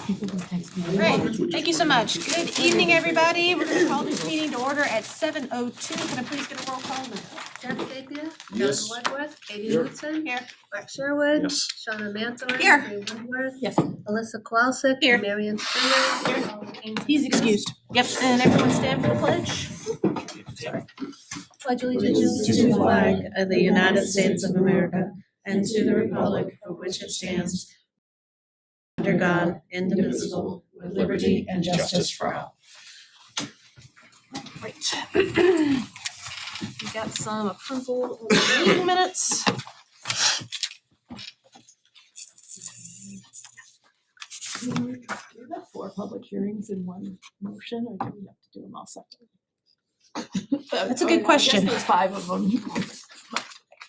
Great, thank you so much. Good evening, everybody. We're gonna call this meeting to order at 7:02. Can I please get a roll call? Jeff Sapia. Yes. John Woodworth. Katie Here. Woodson. Here. Mark Sherwood. Yes. Shauna Manthorn. Here. Ray Woodworth. Yes. Alyssa Kowalczyk. Here. Marion Springer. He's excused. Yep, and everyone stand for the pledge. Pledge allegiance To the flag of the United States of America and to the republic for which it stands, under God, indivisible, with liberty and justice for all. Right. We got some approval of the meeting minutes. Do the 4 public hearings in one motion, or do we have to do them all separately? That's a good question. I guess there's 5 of them.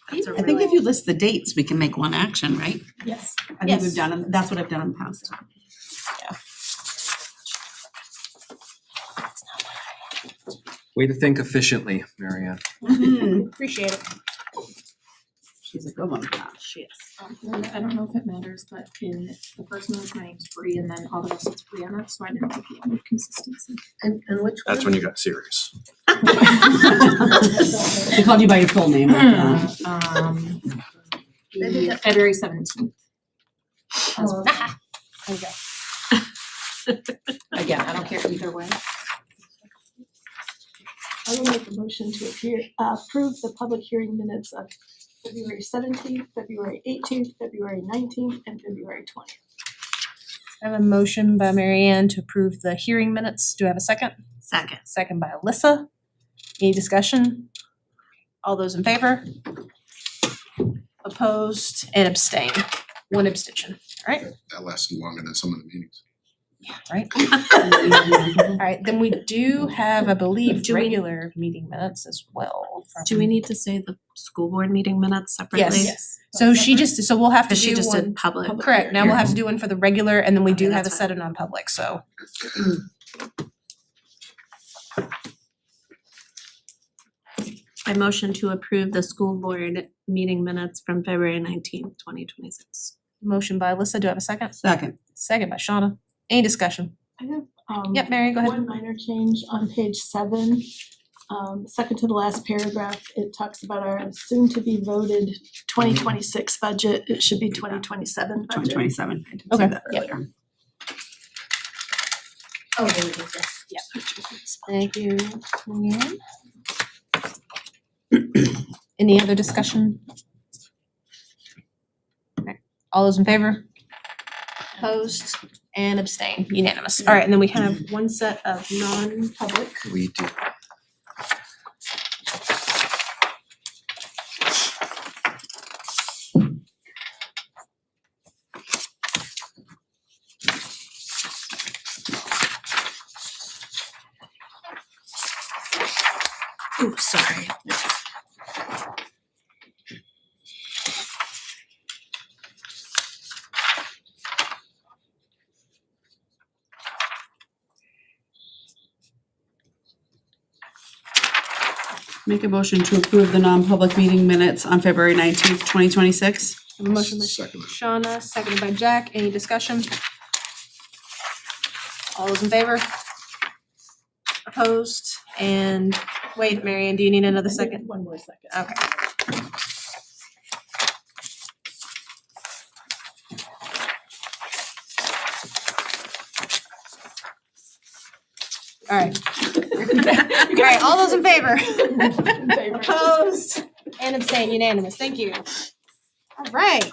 I think if you list the dates, we can make one action, right? Yes. I think we've done, that's what I've done in the past. Way to think efficiently, Marianne. Appreciate it. She's a good one. She is. I don't know if it matters, but in the first one, my name's Bree, and then all the rest is Brianna, so I didn't think you wanted consistency. And which one? That's when you got serious. They called you by your full name. Maybe that- February 17th. Oh, There you go. Again, I don't care either way. I will make a motion to approve the public hearing minutes of February 17th, February 18th, February 19th, and February 20th. I have a motion by Marianne to approve the hearing minutes. Do I have a second? Second. Second by Alyssa. Any discussion? All those in favor? Opposed and abstain. One abstention. All right, That lasted longer than some of the meetings. right? All right, then we do have, I believe, Do we- regular meeting minutes as well. Do we need to say the school board meeting minutes separately? Yes. So so we'll have to Because she do just one. did public. Correct, now we'll have to do one for the regular, and then we Okay, do have to that's set a non-public, so. I motion to approve the school board meeting minutes from February 19th, 2026. Motion by Alyssa, do I have a second? Second. Second by Shauna. Any discussion? I have Yep, Mary, go ahead. one minor change on page 7. Second to the last paragraph, it talks about our soon to be voted 2026 budget. It should be 2027 budget. 2027. I did Okay, say that yep. earlier. Oh, there it is, yes. Thank you, Marianne. Any other discussion? Okay. All those in favor? Opposed and abstain, unanimous. All right, and then we have one set of non-public. We do. Oops, sorry. Make a motion to approve the non-public meeting minutes on February 19th, 2026. I have a motion by Second. Shauna, seconded by Jack. Any discussion? All those in favor? Opposed and wait, Marianne, do you need another second? One more second. Okay. All right. All right, all those in favor? In favor. Opposed and abstain, unanimous, thank you. All right,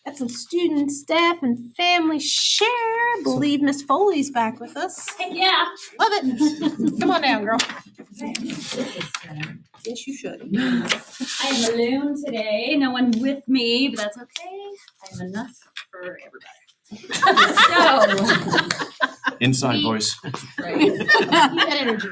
got some student, staff, and family share. I believe Miss Foley's back with us. Yeah. Love it. Come on down, girl. Yes, you should. I am alone today. No one with me, but that's okay. I have enough for everybody. So, Inside voice. right. Keep that energy.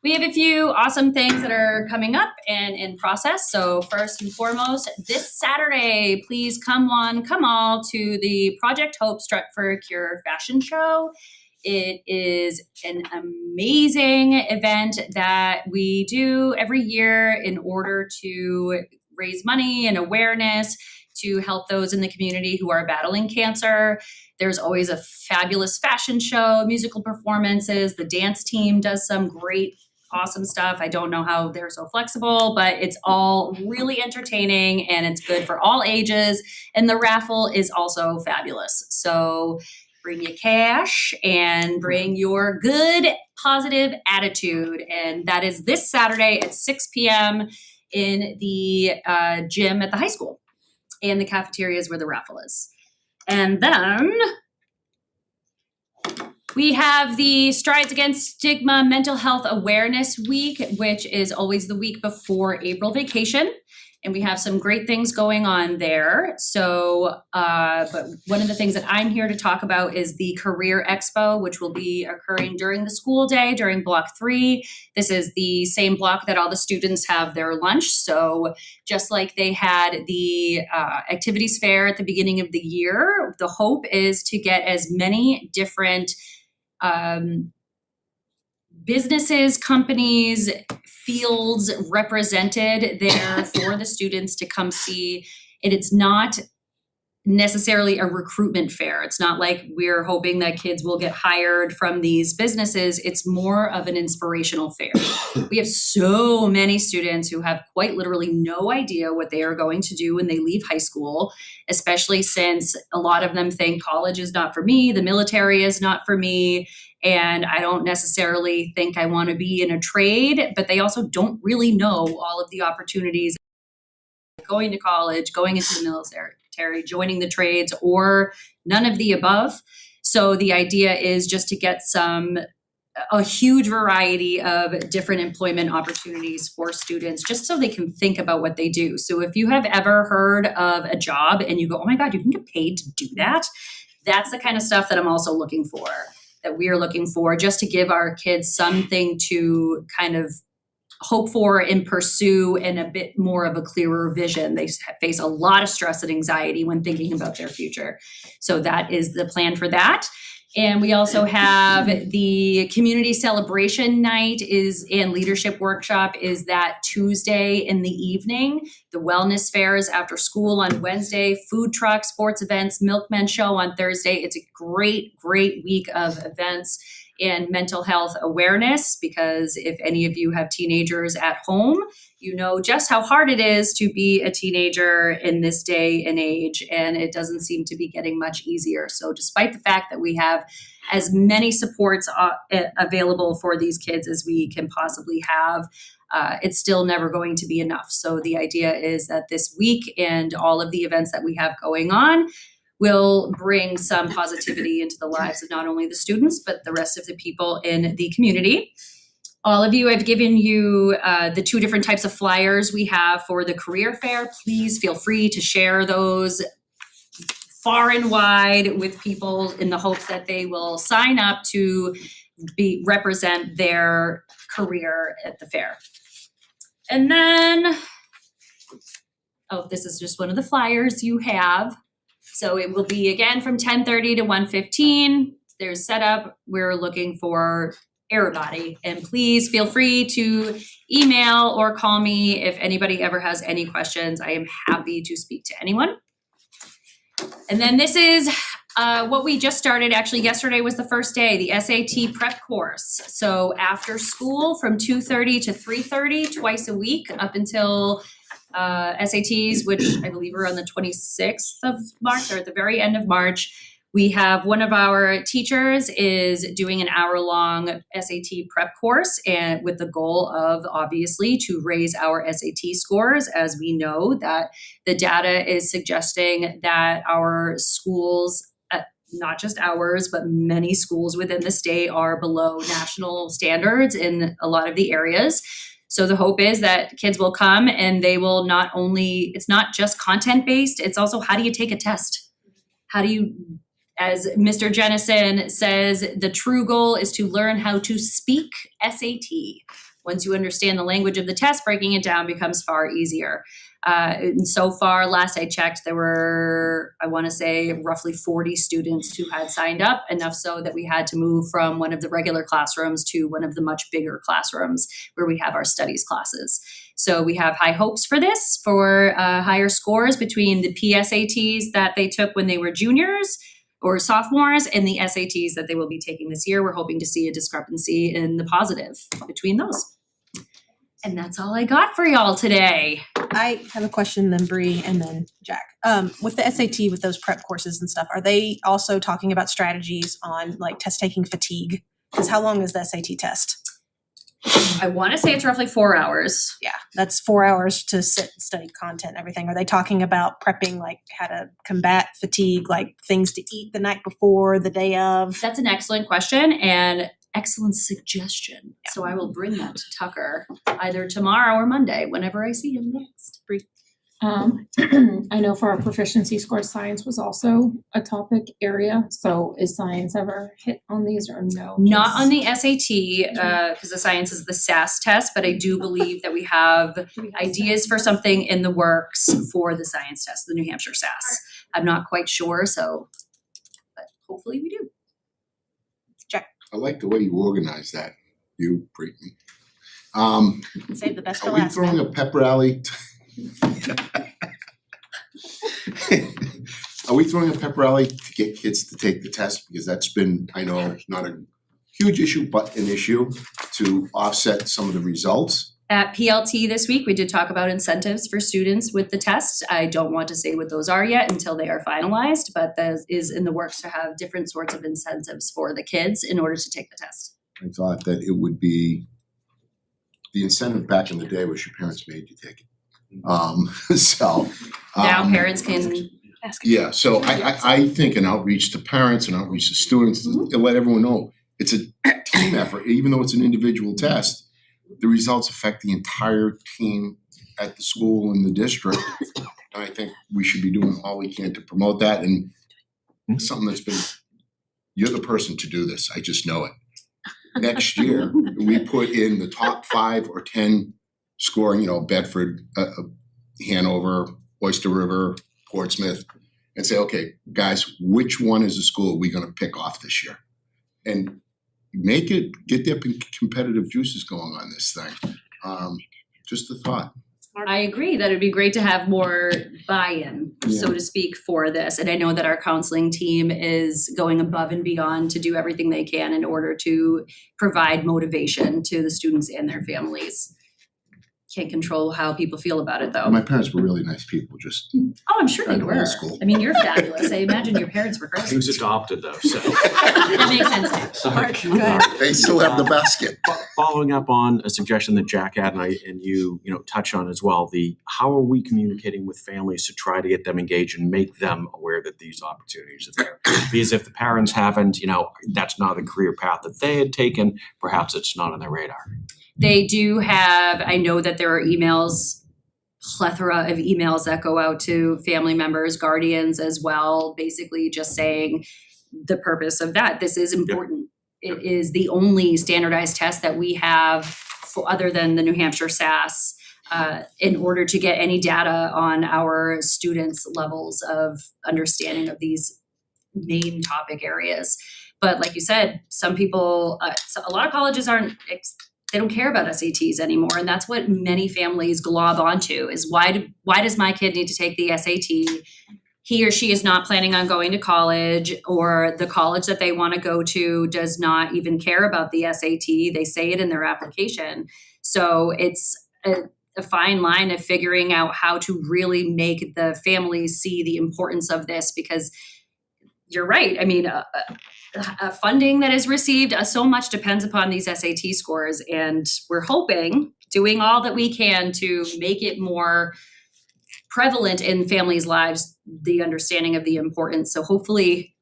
We have a few awesome things that are coming up and in process. So first and foremost, this Saturday, please come one, come all to the Project Hope Strut for a Cure fashion show. It is an amazing event that we do every year in order to raise money and awareness to help those in the community who are battling cancer. There's always a fabulous fashion show, musical performances. The dance team does some great, awesome stuff. I don't know how they're so flexible, but it's all really entertaining and it's good for all ages. And the raffle is also fabulous. So bring your cash and bring your good, positive attitude. And that is this Saturday at 6 p.m. in the gym at the high school. And the cafeteria is where the raffle is. And then we have the Strides Against Stigma Mental Health Awareness Week, which is always the week before April vacation. And we have some great things going on there. So, but one of the things that I'm here to talk about is the Career Expo, which will be occurring during the school day, during Block 3. This is the same block that all the students have their lunch. So just like they had the activities fair at the beginning of the year, the hope is to get as many different businesses, companies, fields represented there for the students to come see. And it's not necessarily a recruitment fair. It's not like we're hoping that kids will get hired from these businesses. It's more of an inspirational fair. We have so many students who have quite literally no idea what they are going to do when they leave high school, especially since a lot of them think college is not for me, the military is not for me, and I don't necessarily think I want to be in a trade, but they also don't really know all of the opportunities going to college, going into the military, joining the trades, or none of the above. So the idea is just to get a huge variety of different employment opportunities for students, just so they can think about what they do. So if you have ever heard of a job and you go, oh my God, you can get paid to do that, that's the kind of stuff that I'm also looking for, that we are looking for, just to give our kids something to kind of hope for and pursue, and a bit more of a clearer vision. They face a lot of stress and anxiety when thinking about their future. So that is the plan for that. And we also have the community celebration night and leadership workshop is that Tuesday in the evening. The wellness fairs after school on Wednesday, food truck, sports events, milkman show on Thursday. It's a great, great week of events and mental health awareness, because if any of you have teenagers at home, you know just how hard it is to be a teenager in this day and age, and it doesn't seem to be getting much easier. So despite the fact that we have as many supports available for these kids as we can possibly have, it's still never going to be enough. So the idea is that this week and all of the events that we have going on will bring some positivity into the lives of not only the students, but the rest of the people in the community. All of you, I've given you the 2 different types of flyers we have for the career fair. Please feel free to share those far and wide with people in the hopes that they will sign up to represent their career at the fair. And then, this is just one of the flyers you have. So it will be again from 10:30 to 1:15. There's setup. We're looking for everybody. And please feel free to email or call me if anybody ever has any questions. I am happy to speak to anyone. And then this is what we just started. Actually, yesterday was the first day, the SAT prep course. So after school from 2:30 to 3:30, twice a week up until SATs, which I believe are on the 26th of March, or at the very end of March. We have one of our teachers is doing an hour-long SAT prep course, and with the goal of obviously to raise our SAT scores, as we know that the data is suggesting that our schools, not just ours, but many schools within the state are below national standards in a lot of the areas. So the hope is that kids will come and they will not only, it's not just content-based, it's also how do you take a test? How do you, as Mr. Jennison says, the true goal is to learn how to speak SAT. Once you understand the language of the test, breaking it down becomes far easier. And so far, last I checked, there were, I want to say, roughly 40 students who had signed up, enough so that we had to move from one of the regular classrooms to one of the much bigger classrooms where we have our studies classes. So we have high hopes for this, for higher scores between the PSATs that they took when they were juniors or sophomores and the SATs that they will be taking this year. We're hoping to see a discrepancy in the positive between those. And that's all I got for y'all today. I have a question, then Bree, and then Jack. With the SAT, with those prep courses and stuff, are they also talking about strategies on like test taking fatigue? Because how long is the SAT test? I want to say it's roughly 4 hours. Yeah, that's 4 hours to sit and study content and everything. Are they talking about prepping, like how to combat fatigue, like things to eat the night before, the day of? That's an excellent question and excellent suggestion. So I will bring that to Tucker either tomorrow or Monday, whenever I see him next. Bree. I know for our proficiency score, science was also a topic area. So is science ever hit on these or no? Not on the SAT, because the science is the SAS test, but I do believe that we have ideas for something in the works for the science test, the New Hampshire SAS. I'm not quite sure, so, but hopefully we do. I like the way you organize that, you, Brittany. Save the best for Are we last. throwing man. a pep rally? Are we throwing a pep rally to get kids to take the test? Because that's been, I know, not a huge issue, but an issue to offset some of the results. At PLT this week, we did talk about incentives for students with the test. I don't want to say what those are yet until they are finalized, but that is in the works to have different sorts of incentives for the kids in order to take the test. I thought that it would be, the incentive back in the day was your parents made you take it. So. Now parents can, Yeah, so I think an outreach to parents and outreach to students, to let everyone know, it's a team effort, even though it's an individual test. The results affect the entire team at the school and the district. And I think we should be doing all we can to promote that, and something that's been, you're the person to do this, I just know it. Next year, we put in the top 5 or 10 scoring, Bedford, Hanover, Oyster River, Portsmouth, and say, okay, guys, which one is the school are we gonna pick off this year? And make it, get their competitive juices going on this thing. Just a thought. I agree that it'd be great to have more buy-in, so to speak, for this. And I know that our counseling team is going above and beyond to do everything they can in order to provide motivation to the students and their families. Can't control how people feel about it though. My parents were really nice people, just Oh, I'm sure they kind of were. old school. I mean, you're fabulous. I imagine your parents were great. He was adopted though, so. That makes sense too. Sorry. They still have the basket. Following up on a suggestion that Jack had and you touch on as well, how are we communicating with families to try to get them engaged and make them aware that these opportunities are there? Because if the parents haven't, that's not a career path that they had taken, perhaps it's not on their radar. They do have, I know that there are plethora of emails that go out to family members, guardians as well, basically just saying the purpose of that. This is important. It is the only standardized test that we have other than the New Hampshire SAS in order to get any data on our students' levels of understanding of these main topic areas. But like you said, some people, a lot of colleges they don't care about SATs anymore, and that's what many families glob onto is why does my kid need to take the SAT? He or she is not planning on going to college, or the college that they want to go to does not even care about the SAT. They say it in their application. So it's a fine line of figuring out how to really make the families see the importance of this, because you're right. I mean, funding that is received, so much depends upon these SAT scores, and we're hoping, doing all that we can to make it more prevalent in families' lives, the understanding of the importance. So hopefully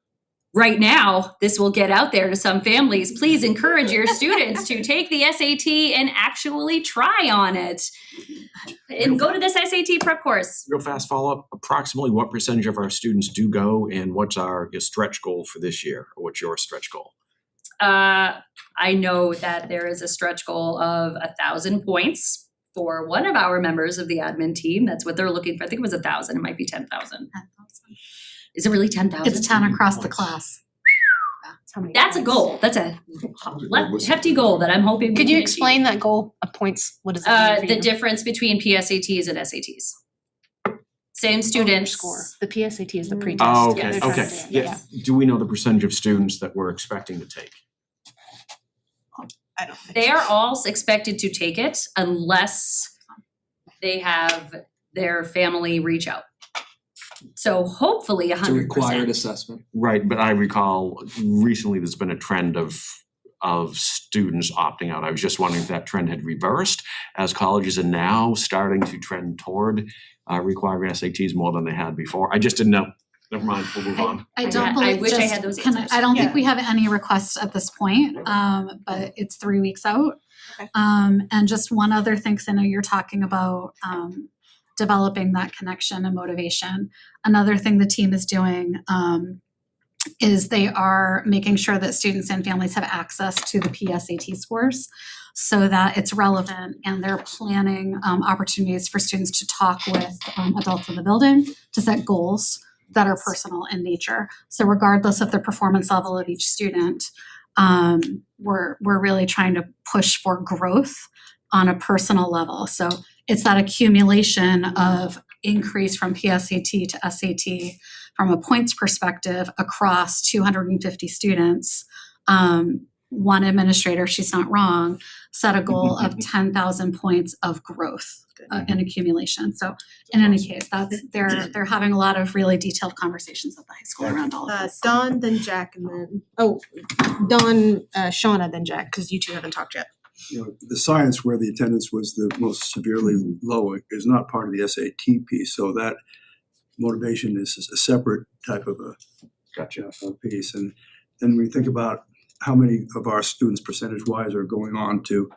right now, this will get out there to some families. Please encourage your students to take the SAT and actually try on it. And go to this SAT prep course. Real fast follow-up, approximately what percentage of our students do go, and what's your stretch goal for this year? Or what's your stretch goal? I know that there is a stretch goal of 1,000 points for one of our members of the admin team. That's what they're looking for. I think it was 1,000. It might be 10,000. Is it really 10,000? It's 10 across the class. How many That's a points? goal. That's a hefty goal that I'm hoping we Could you can explain achieve. that goal of points? What does it mean for The you? difference between PSATs and SATs. Same students. Score. The PSAT is the pretest. Oh, Yeah, okay, they're trying okay. to- Yeah. Do we know the percentage of students that we're expecting to take? I don't think They so. are all expected to take it unless they have their family reach out. So hopefully 100%. It's a required assessment. Right, but I recall recently there's been a trend of students opting out. I was just wondering if that trend had reversed as colleges are now starting to trend toward requiring SATs more than they had before. I just didn't know. Never mind, we'll move on. I Yeah, don't I believe, wish I just, had those can I answers. don't think Yeah. we have any requests at this point, but it's 3 weeks out. Okay. And just one other thing, 'cause I know you're talking about developing that connection and motivation. Another thing the team is doing is they are making sure that students and families have access to the PSAT scores so that it's relevant, and they're planning opportunities for students to talk with adults in the building to set goals that are personal in nature. So regardless of the performance level of each student, we're really trying to push for growth on a personal level. So it's that accumulation of increase from PSAT to SAT from a points perspective across 250 students. One administrator, she's not wrong, set a goal of 10,000 points of growth in accumulation. So in any case, they're having a lot of really detailed conversations at the high school around all of this. Dawn, then Jack, and then, Dawn, Shauna, then Jack, because you two haven't talked yet. You know, the science where the attendance was the most severely low is not part of the SAT piece, so that motivation is a separate type of a Gotcha. piece. And then we think about how many of our students percentage-wise are going on to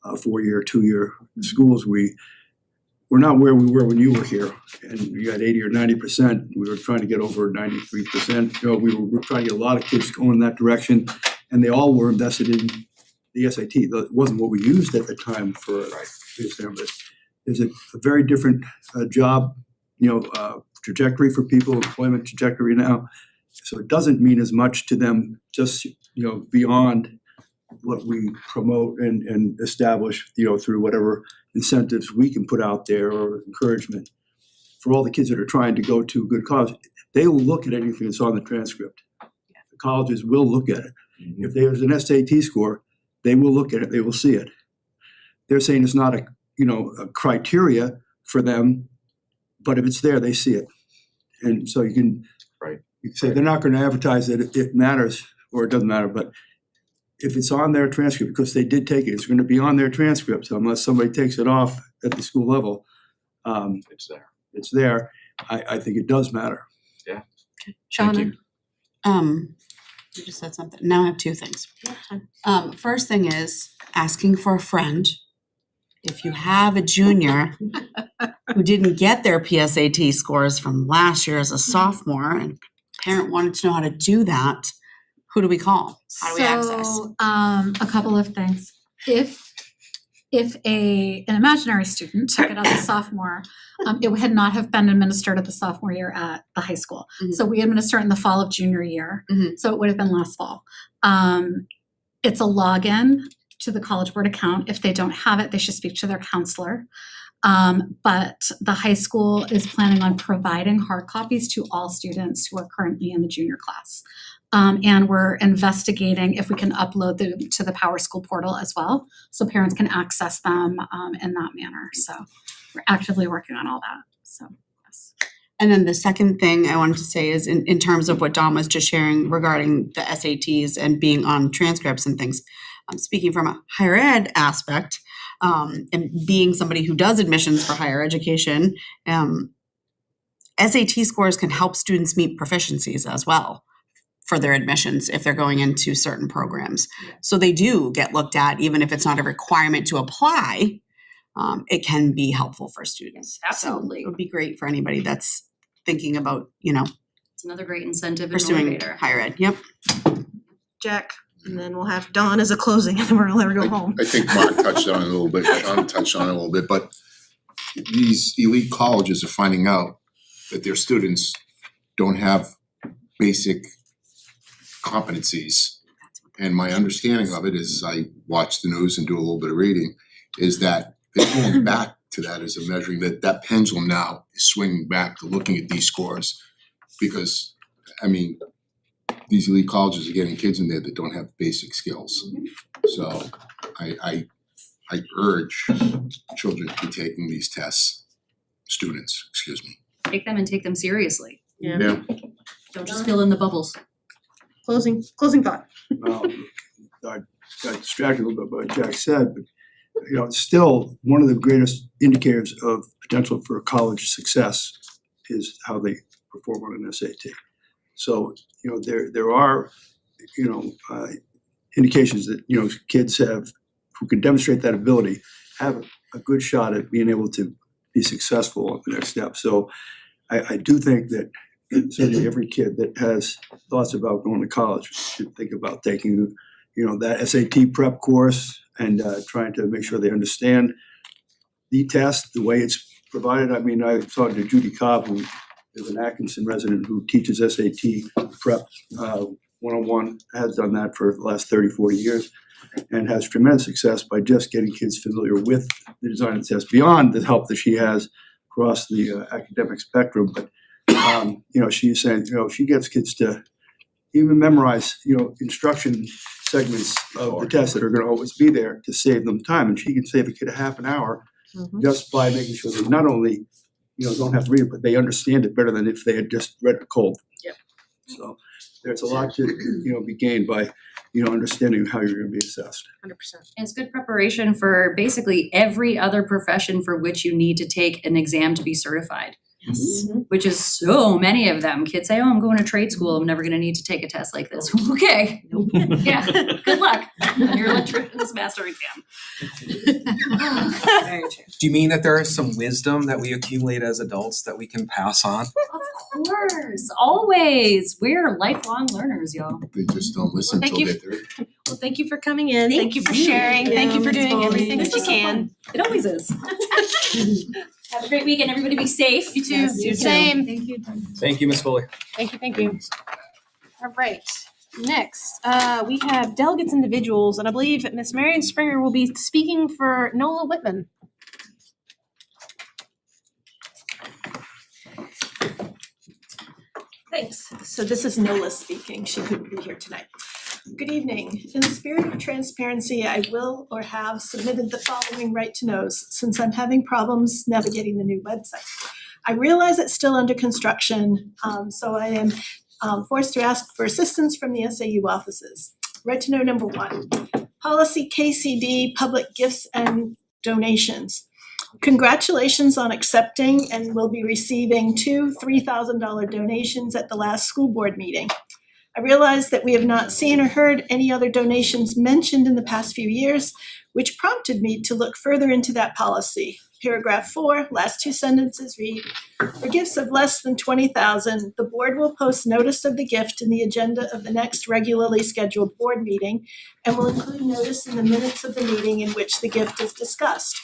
4-year, 2-year schools. We're not where we were when you were here, and we got 80 or 90%. We were trying to get over 93%. You know, we were trying to get a lot of kids going in that direction, and they all were invested in the SAT. It wasn't what we used at the time for exam, but there's a very different job, trajectory for people, employment trajectory now. So it doesn't mean as much to them just, beyond what we promote and establish, through whatever incentives we can put out there or encouragement. For all the kids that are trying to go to good college, they will look at anything that's on the transcript. The colleges will look at it. If there's an SAT score, they will look at it, they will see it. They're saying it's not a criteria for them, but if it's there, they see it. And so you can say they're not going to advertise that it matters or it doesn't matter, but if it's on their transcript, because they did take it, it's going to be on their transcript. So unless somebody takes it off at the school level, It's there. it's there. I think it does matter. Thank Shauna? you. You just said something. Now I have two things. First thing is asking for a friend. If you have a junior who didn't get their PSAT scores from last year as a sophomore, and a parent wanted to know how to do that, who do we call? How do we access? So, a couple of things. If an imaginary student took it as a sophomore, it would not have been administered at the sophomore year at the high school. Mhm. So we administer it in the fall of junior year. Mhm. So it would have been last fall. It's a login to the College Board account. If they don't have it, they should speak to their counselor. But the high school is planning on providing hard copies to all students who are currently in the junior class. And we're investigating if we can upload them to the Power School portal as well, so parents can access them in that manner. So we're actively working on all that, so yes. And then the second thing I wanted to say is in terms of what Dawn was just sharing regarding the SATs and being on transcripts and things. Speaking from a higher ed aspect, and being somebody who does admissions for higher education, SAT scores can help students meet proficiencies as well for their admissions if they're going into certain programs. So they do get looked at, even if it's not a requirement to apply, it can be helpful for students. Absolutely. So it would be great for anybody that's thinking about, It's another great incentive and pursuing motivator. higher ed. Yep. Jack, and then we'll have Dawn as a closing, and then we're gonna let her go home. I think Mark touched on it a little bit, Sean touched on it a little bit, but these elite colleges are finding out that their students don't have basic competencies. And my understanding of it is I watch the news and do a little bit of reading, is that they're going back to that as a measuring, that pendulum now is swinging back to looking at these scores. Because, I mean, these elite colleges are getting kids in there that don't have basic skills. So I urge children to be taking these tests, students, excuse me. Take them and take them seriously. Yeah. Don't just fill in the bubbles. Closing thought. I got distracted a little bit by what Jack said, but it's still one of the greatest indicators of potential for college success is how they perform on an SAT. So, there are, indications that, kids who can demonstrate that ability have a good shot at being able to be successful on the next step. So I do think that certainly every kid that has thoughts about going to college should think about taking, that SAT prep course and trying to make sure they understand the test, the way it's provided. I mean, I talked to Judy Cobb, who is an Atkinson resident who teaches SAT prep 101, has done that for the last 30, 40 years, and has tremendous success by just getting kids familiar with the design of the test beyond the help that she has across the academic spectrum. But, she's saying, she gets kids to even memorize, instruction segments of the test that are gonna always be there to save them time. And she can save a kid a half an hour just by making sure they not only, don't have to read it, but they understand it better than if they had just read it cold. Yep. So there's a lot to, be gained by, understanding how you're gonna be assessed. 100%. And it's good preparation for basically every other profession for which you need to take an exam to be certified. Yes. Which is so many of them. Kids say, oh, I'm going to trade school. I'm never going to need to take a test like this. Okay. Yeah. Good luck on your electrician's master exam. Very true. Do you mean that there is some wisdom that we accumulate as adults that we can pass on? Of course. Always. We're lifelong learners, y'all. They just don't listen Thank till you. they're 30. Well, thank you for coming in. Thank Thank you for you. sharing. Thank you for Ms. doing Foley. everything This that you was so can. It always is. Have a great weekend. Everybody be safe. You too. Yes, you too. Same. Thank you. Thank you, Ms. Foley. Thank you. All right. Next, we have delegates individuals, and I believe that Miss Marion Springer will be speaking for Nola Whitman. Thanks. So this is Nola speaking. She couldn't be here tonight. Good evening. In the spirit of transparency, I will or have submitted the following right to knows since I'm having problems navigating the new website. I realize it's still under construction, so I am forced to ask for assistance from the SAU offices. Right to know number 1, policy KCD, public gifts and donations. Congratulations on accepting and will be receiving 2 $3,000 donations at the last school board meeting. I realize that we have not seen or heard any other donations mentioned in the past few years, which prompted me to look further into that policy. Paragraph 4, last 2 sentences read, for gifts of less than $20,000, the board will post notice of the gift in the agenda of the next regularly scheduled board meeting and will include notice in the minutes of the meeting in which the gift is discussed.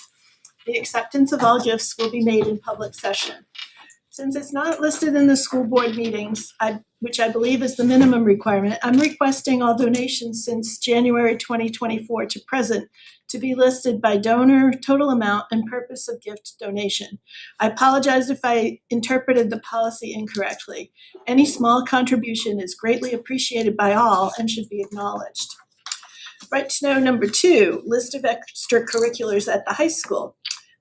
The acceptance of all gifts will be made in public session. Since it's not listed in the school board meetings, which I believe is the minimum requirement, I'm requesting all donations since January 2024 to present to be listed by donor, total amount, and purpose of gift donation. I apologize if I interpreted the policy incorrectly. Any small contribution is greatly appreciated by all and should be acknowledged. Right to know number 2, list of extracurriculars at the high school.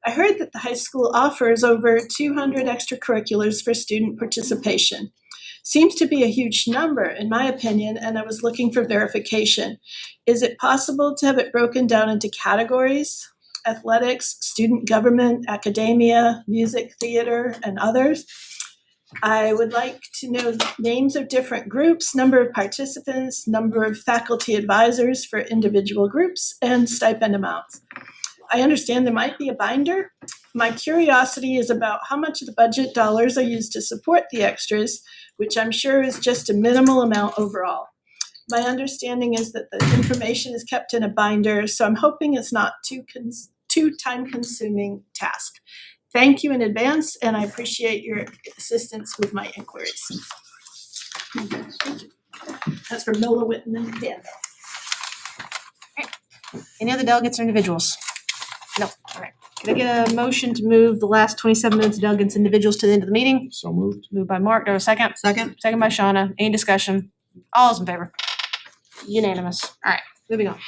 I heard that the high school offers over 200 extracurriculars for student participation. Seems to be a huge number in my opinion, and I was looking for verification. Is it possible to have it broken down into categories? Athletics, student government, academia, music, theater, and others? I would like to know names of different groups, number of participants, number of faculty advisors for individual groups, and stipend amounts. I understand there might be a binder. My curiosity is about how much of the budget dollars are used to support the extras, which I'm sure is just a minimal amount overall. My understanding is that the information is kept in a binder, so I'm hoping it's not too time-consuming task. Thank you in advance, and I appreciate your assistance with my inquiries. That's from Nola Whitten and Dan. Any other delegates or individuals? No, alright. Can I get a motion to move the last 27 minutes of delegates and individuals to the end of the meeting? So moved. Moved by Mark, do I have a second? Second. Second by Shauna, any discussion? All's in favor? Unanimous, alright, moving on.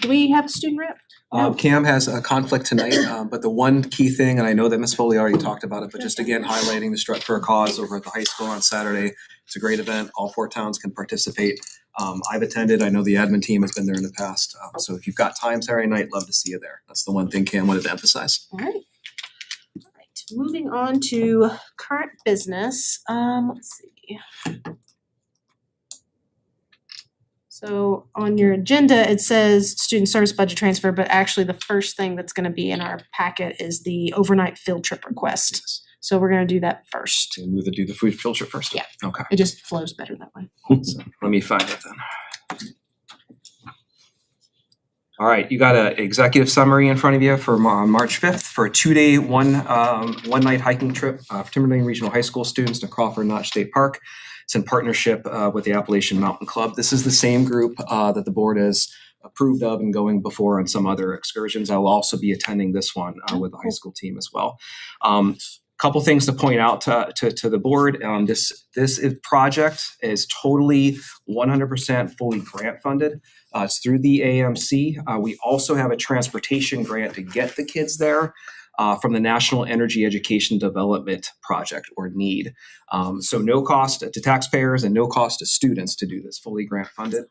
Do we have a student rep? No. Cam has a conflict tonight, but the one key thing, and I know that Ms. Foley already talked about it, but just again highlighting the Strut for a Cause over at the high school on Saturday. It's a great event, all 4 towns can participate. I've attended, I know the admin team has been there in the past, so if you've got time Saturday night, love to see you there. That's the one thing Cam wanted to emphasize. Alright. Alright, moving on to current business, let's see. So on your agenda, it says student service budget transfer, but actually the first thing that's gonna be in our packet is the overnight field trip request. So we're gonna do that first. So we do the food field trip first? Yeah. Okay, It just flows better that way. so let me find it then. All right, you got a executive summary in front of you for March 5th for a 2-day, one night hiking trip for Timberlane Regional High School students to Crawford Notch State Park. It's in partnership with the Appalachian Mountain Club. This is the same group that the board has approved of and going before on some other excursions. I will also be attending this one with the high school team as well. Couple things to point out to the board. This project is totally 100% fully grant funded. It's through the AMC. We also have a transportation grant to get the kids there from the National Energy Education Development Project, or NEED. So no cost to taxpayers and no cost to students to do this, fully grant funded.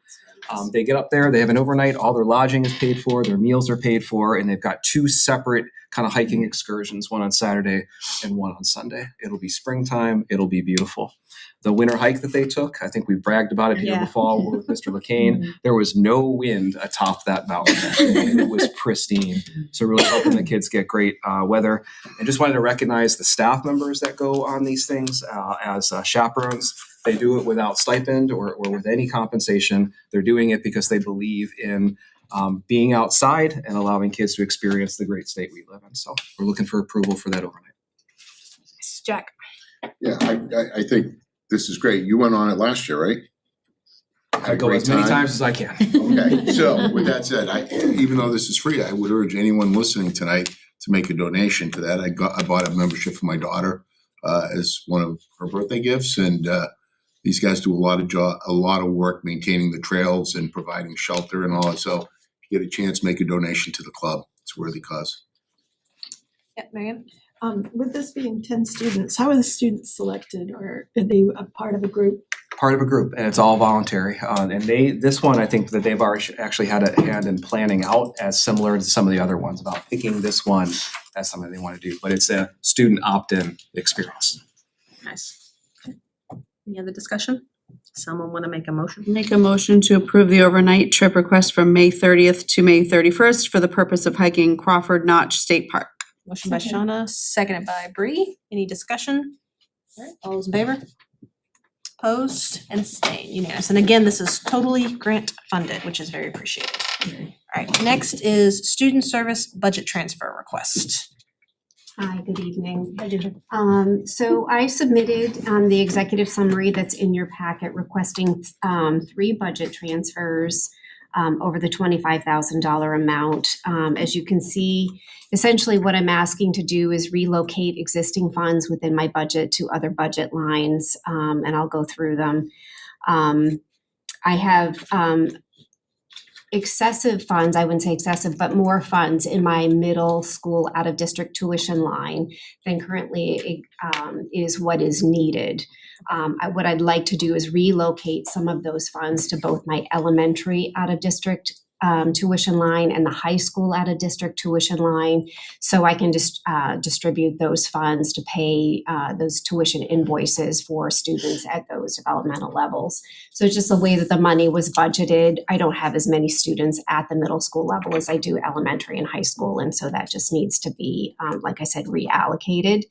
They get up there, they have an overnight, all their lodging is paid for, their meals are paid for, and they've got 2 separate kind of hiking excursions, one on Saturday and one on Sunday. It'll be springtime, it'll be beautiful. The winter hike that they took, I think we've bragged about it here Yeah. before with Mr. LeCain. There was no wind atop that mountain, and it was pristine. So really hoping the kids get great weather. And just wanted to recognize the staff members that go on these things as chaperones. They do it without stipend or with any compensation. They're doing it because they believe in being outside and allowing kids to experience the great state we live in. So we're looking for approval for that overnight. Jack. Yeah, I think this is great. You went on it last year, right? Had I a go great as many time? times as I can. Okay, so with that said, even though this is free, I would urge anyone listening tonight to make a donation to that. I bought a membership for my daughter as one of her birthday gifts, and these guys do a lot of work maintaining the trails and providing shelter and all that. So if you get a chance, make a donation to the club. It's a worthy cause. Yeah, Megan? With this being 10 students, how are the students selected, or are they a part of a group? Part of a group, and it's all voluntary. And this one, I think that they've already actually had a hand in planning out as similar to some of the other ones about picking this one as something they want to do. But it's a student opt-in experience. Nice. Any other discussion? Someone wanna make a motion? Make a motion to approve the overnight trip request from May 30th to May 31st for the purpose of hiking Crawford Notch State Park. Motion by Second. Shauna, seconded by Bree. Any discussion? Alright, all those in favor? Opposed and abstained, unanimous. And again, this is totally grant funded, which is very appreciated. Alright, next is student service budget transfer request. Hi, good evening. Hi, Ginger. So I submitted the executive summary that's in your packet requesting 3 budget transfers over the $25,000 amount. As you can see, essentially what I'm asking to do is relocate existing funds within my budget to other budget lines, and I'll go through them. I have excessive funds, I wouldn't say excessive, but more funds in my middle school out-of-district tuition line than currently is what is needed. What I'd like to do is relocate some of those funds to both my elementary out-of-district tuition line and the high school out-of-district tuition line, so I can just distribute those funds to pay those tuition invoices for students at those developmental levels. So it's just the way that the money was budgeted. I don't have as many students at the middle school level as I do elementary and high school, and so that just needs to be, like I said, reallocated.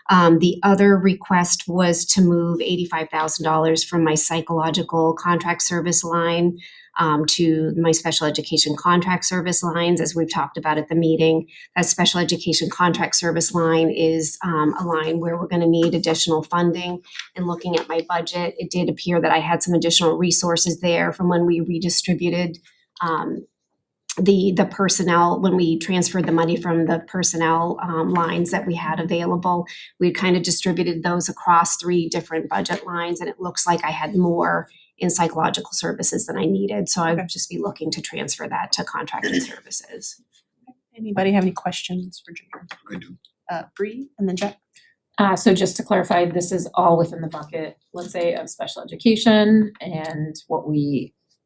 The other request was to move $85,000 from my psychological contract service line to my special education contract service lines, as we've talked about at the meeting. That special education contract service line is a line where we're going to need additional funding. And looking at my budget, it did appear that I had some additional resources there from when we redistributed the personnel, when we transferred the money from the personnel lines that we had available. We kind of distributed those across 3 different budget lines, and it looks like I had more in psychological services than I needed. So I would just be looking to transfer that to contracted services. Anybody have any questions for Ginger? I do. Bree and then Jack. So just to clarify, this is all within the bucket, let's say, of special education and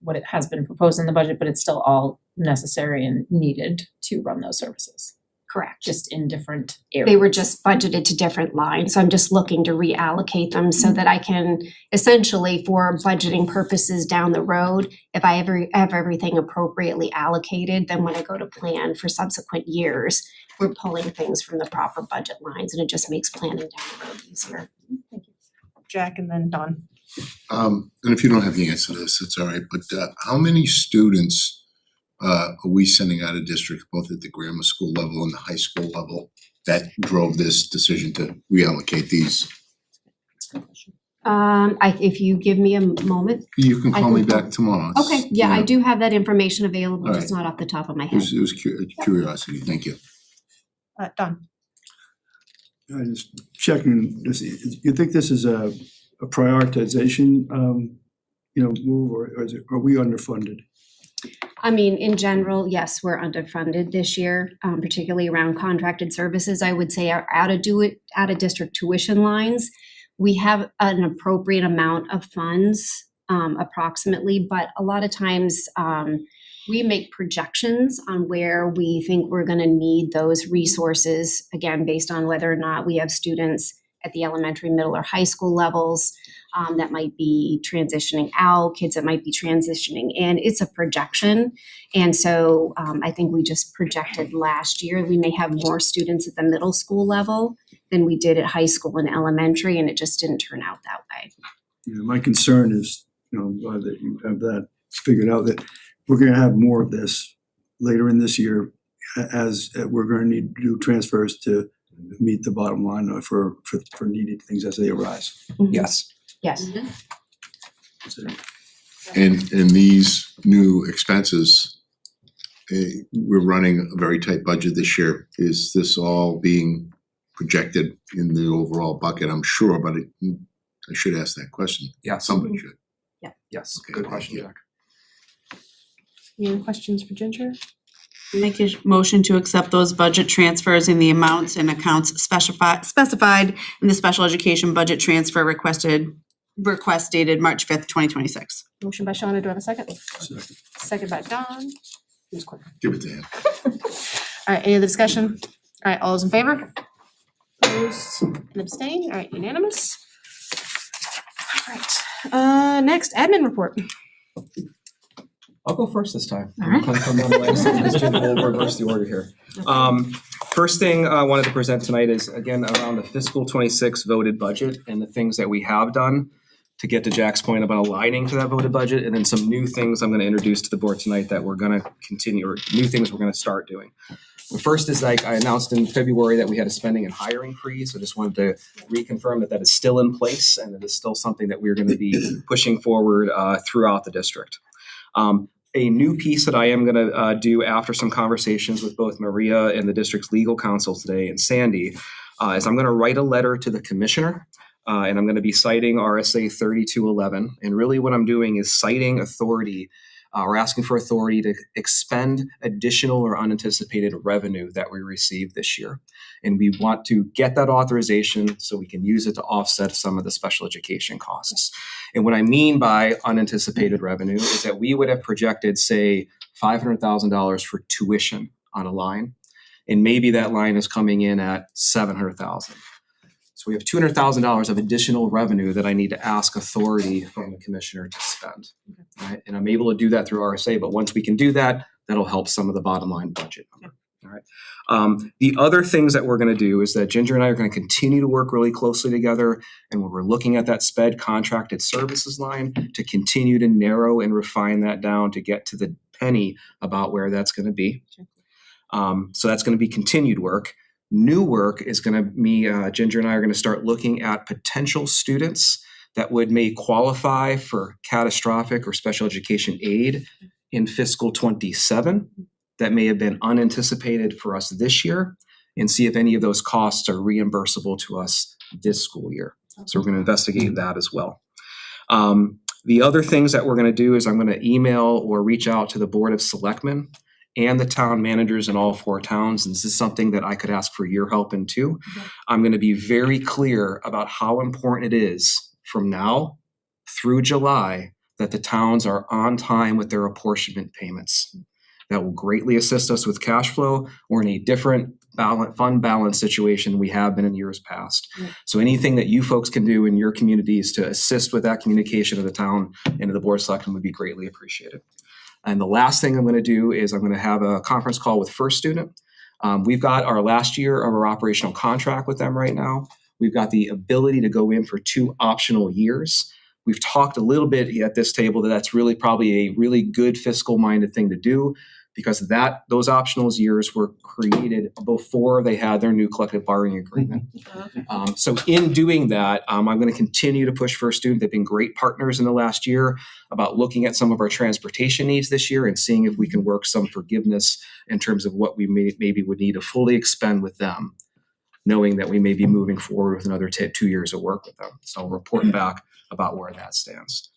what it has been proposed in the budget, but it's still all necessary and needed to run those services, Correct. just in different areas. They were just budgeted to different lines, so I'm just looking to reallocate them so that I can essentially, for budgeting purposes down the road, if I ever have everything appropriately allocated, then when I go to plan for subsequent years, we're pulling things from the proper budget lines, and it just makes planning down the road easier. Jack and then Dawn. And if you don't have the answer to this, it's all right, but how many students are we sending out of district, both at the grammar school level and the high school level, that drove this decision to reallocate these? If you give me a moment. You can I call me can- back tomorrow. It's, Okay, yeah, I you know, do have that information available, All just not off the top of my It head. was curiosity, thank you. Dawn. Just checking, you think this is a prioritization, move, or are we underfunded? I mean, in general, yes, we're underfunded this year, particularly around contracted services. I would say our out of district tuition lines, we have an appropriate amount of funds, approximately, but a lot of times, we make projections on where we think we're gonna need those resources, again, based on whether or not we have students at the elementary, middle, or high school levels that might be transitioning out, kids that might be transitioning in. It's a projection. And so I think we just projected last year, we may have more students at the middle school level than we did at high school and elementary, and it just didn't turn out that way. My concern is, glad that you have that figured out, that we're gonna have more of this later in this year as we're gonna need to do transfers to meet the bottom line for needed things as they arise. Yes. Yes. So, And these new expenses, we're running a very tight budget this year. Is this all being projected in the overall bucket? I'm sure, but I should ask that question. Yes. Somebody should. Yes. Okay, Good thank question, you. Jack. Any questions for Ginger? Make a motion to accept those budget transfers in the amounts and accounts specified in the special education budget transfer request dated March 5th, 2026. Motion by Shawna, do I have a second? Second. Second by Dawn. Who's quick? Give it to him. All right, any other discussion? All right, all those in favor? Opposed and abstained? All right, unanimous. All right, next, admin report. I'll go first this time. All right. Come down the line, so this Jim will reverse the order here. First thing I wanted to present tonight is, again, around the fiscal 26 voted budget and the things that we have done to get to Jack's point about aligning to that voted budget, and then some new things I'm gonna introduce to the board tonight that we're gonna continue, or new things we're gonna start doing. The first is, like I announced in February, that we had a spending and hiring freeze, so just wanted to reconfirm that that is still in place and it is still something that we're gonna be pushing forward throughout the district. A new piece that I am gonna do after some conversations with both Maria and the district's legal counsel today, and Sandy, is I'm gonna write a letter to the commissioner, and I'm gonna be citing RSA 3211. And really what I'm doing is citing authority, or asking for authority to expend additional or unanticipated revenue that we received this year. And we want to get that authorization so we can use it to offset some of the special education costs. And what I mean by unanticipated revenue is that we would have projected, say, $500,000 for tuition on a line, and maybe that line is coming in at $700,000. So we have $200,000 of additional revenue that I need to ask authority from the commissioner to spend. Right? And I'm able to do that through RSA, but once we can do that, that'll help some of the bottom line budget number. All right. The other things that we're gonna do is that Ginger and I are gonna continue to work really closely together, and when we're looking at that SPED contracted services line, to continue to narrow and refine that down to get to the penny about where that's gonna be. So that's gonna be continued work. New work is Ginger and I are gonna start looking at potential students that may qualify for catastrophic or special education aid in fiscal '27 that may have been unanticipated for us this year, and see if any of those costs are reimbursable to us this school year. So we're gonna investigate that as well. The other things that we're gonna do is I'm gonna email or reach out to the Board of Selectmen and the town managers in all 4 towns, and this is something that I could ask for your help in too. I'm gonna be very clear about how important it is from now through July that the towns are on time with their apportionment payments. That will greatly assist us with cash flow. We're in a different fund balance situation we have been in years past. So anything that you folks can do in your communities to assist with that communication of the town and to the Board of Selectmen would be greatly appreciated. And the last thing I'm going to do is I'm going to have a conference call with First Student. We've got our last year of our operational contract with them right now. We've got the ability to go in for 2 optional years. We've talked a little bit at this table that that's really probably a really good fiscal minded thing to do, because those optional years were created before they had their new collective bargaining agreement. So in doing that, I'm going to continue to push First Student. They've been great partners in the last year about looking at some of our transportation needs this year and seeing if we can work some forgiveness in terms of what we maybe would need to fully expend with them, knowing that we may be moving forward with another 2 years of work with them. So I'll report back about where that stands.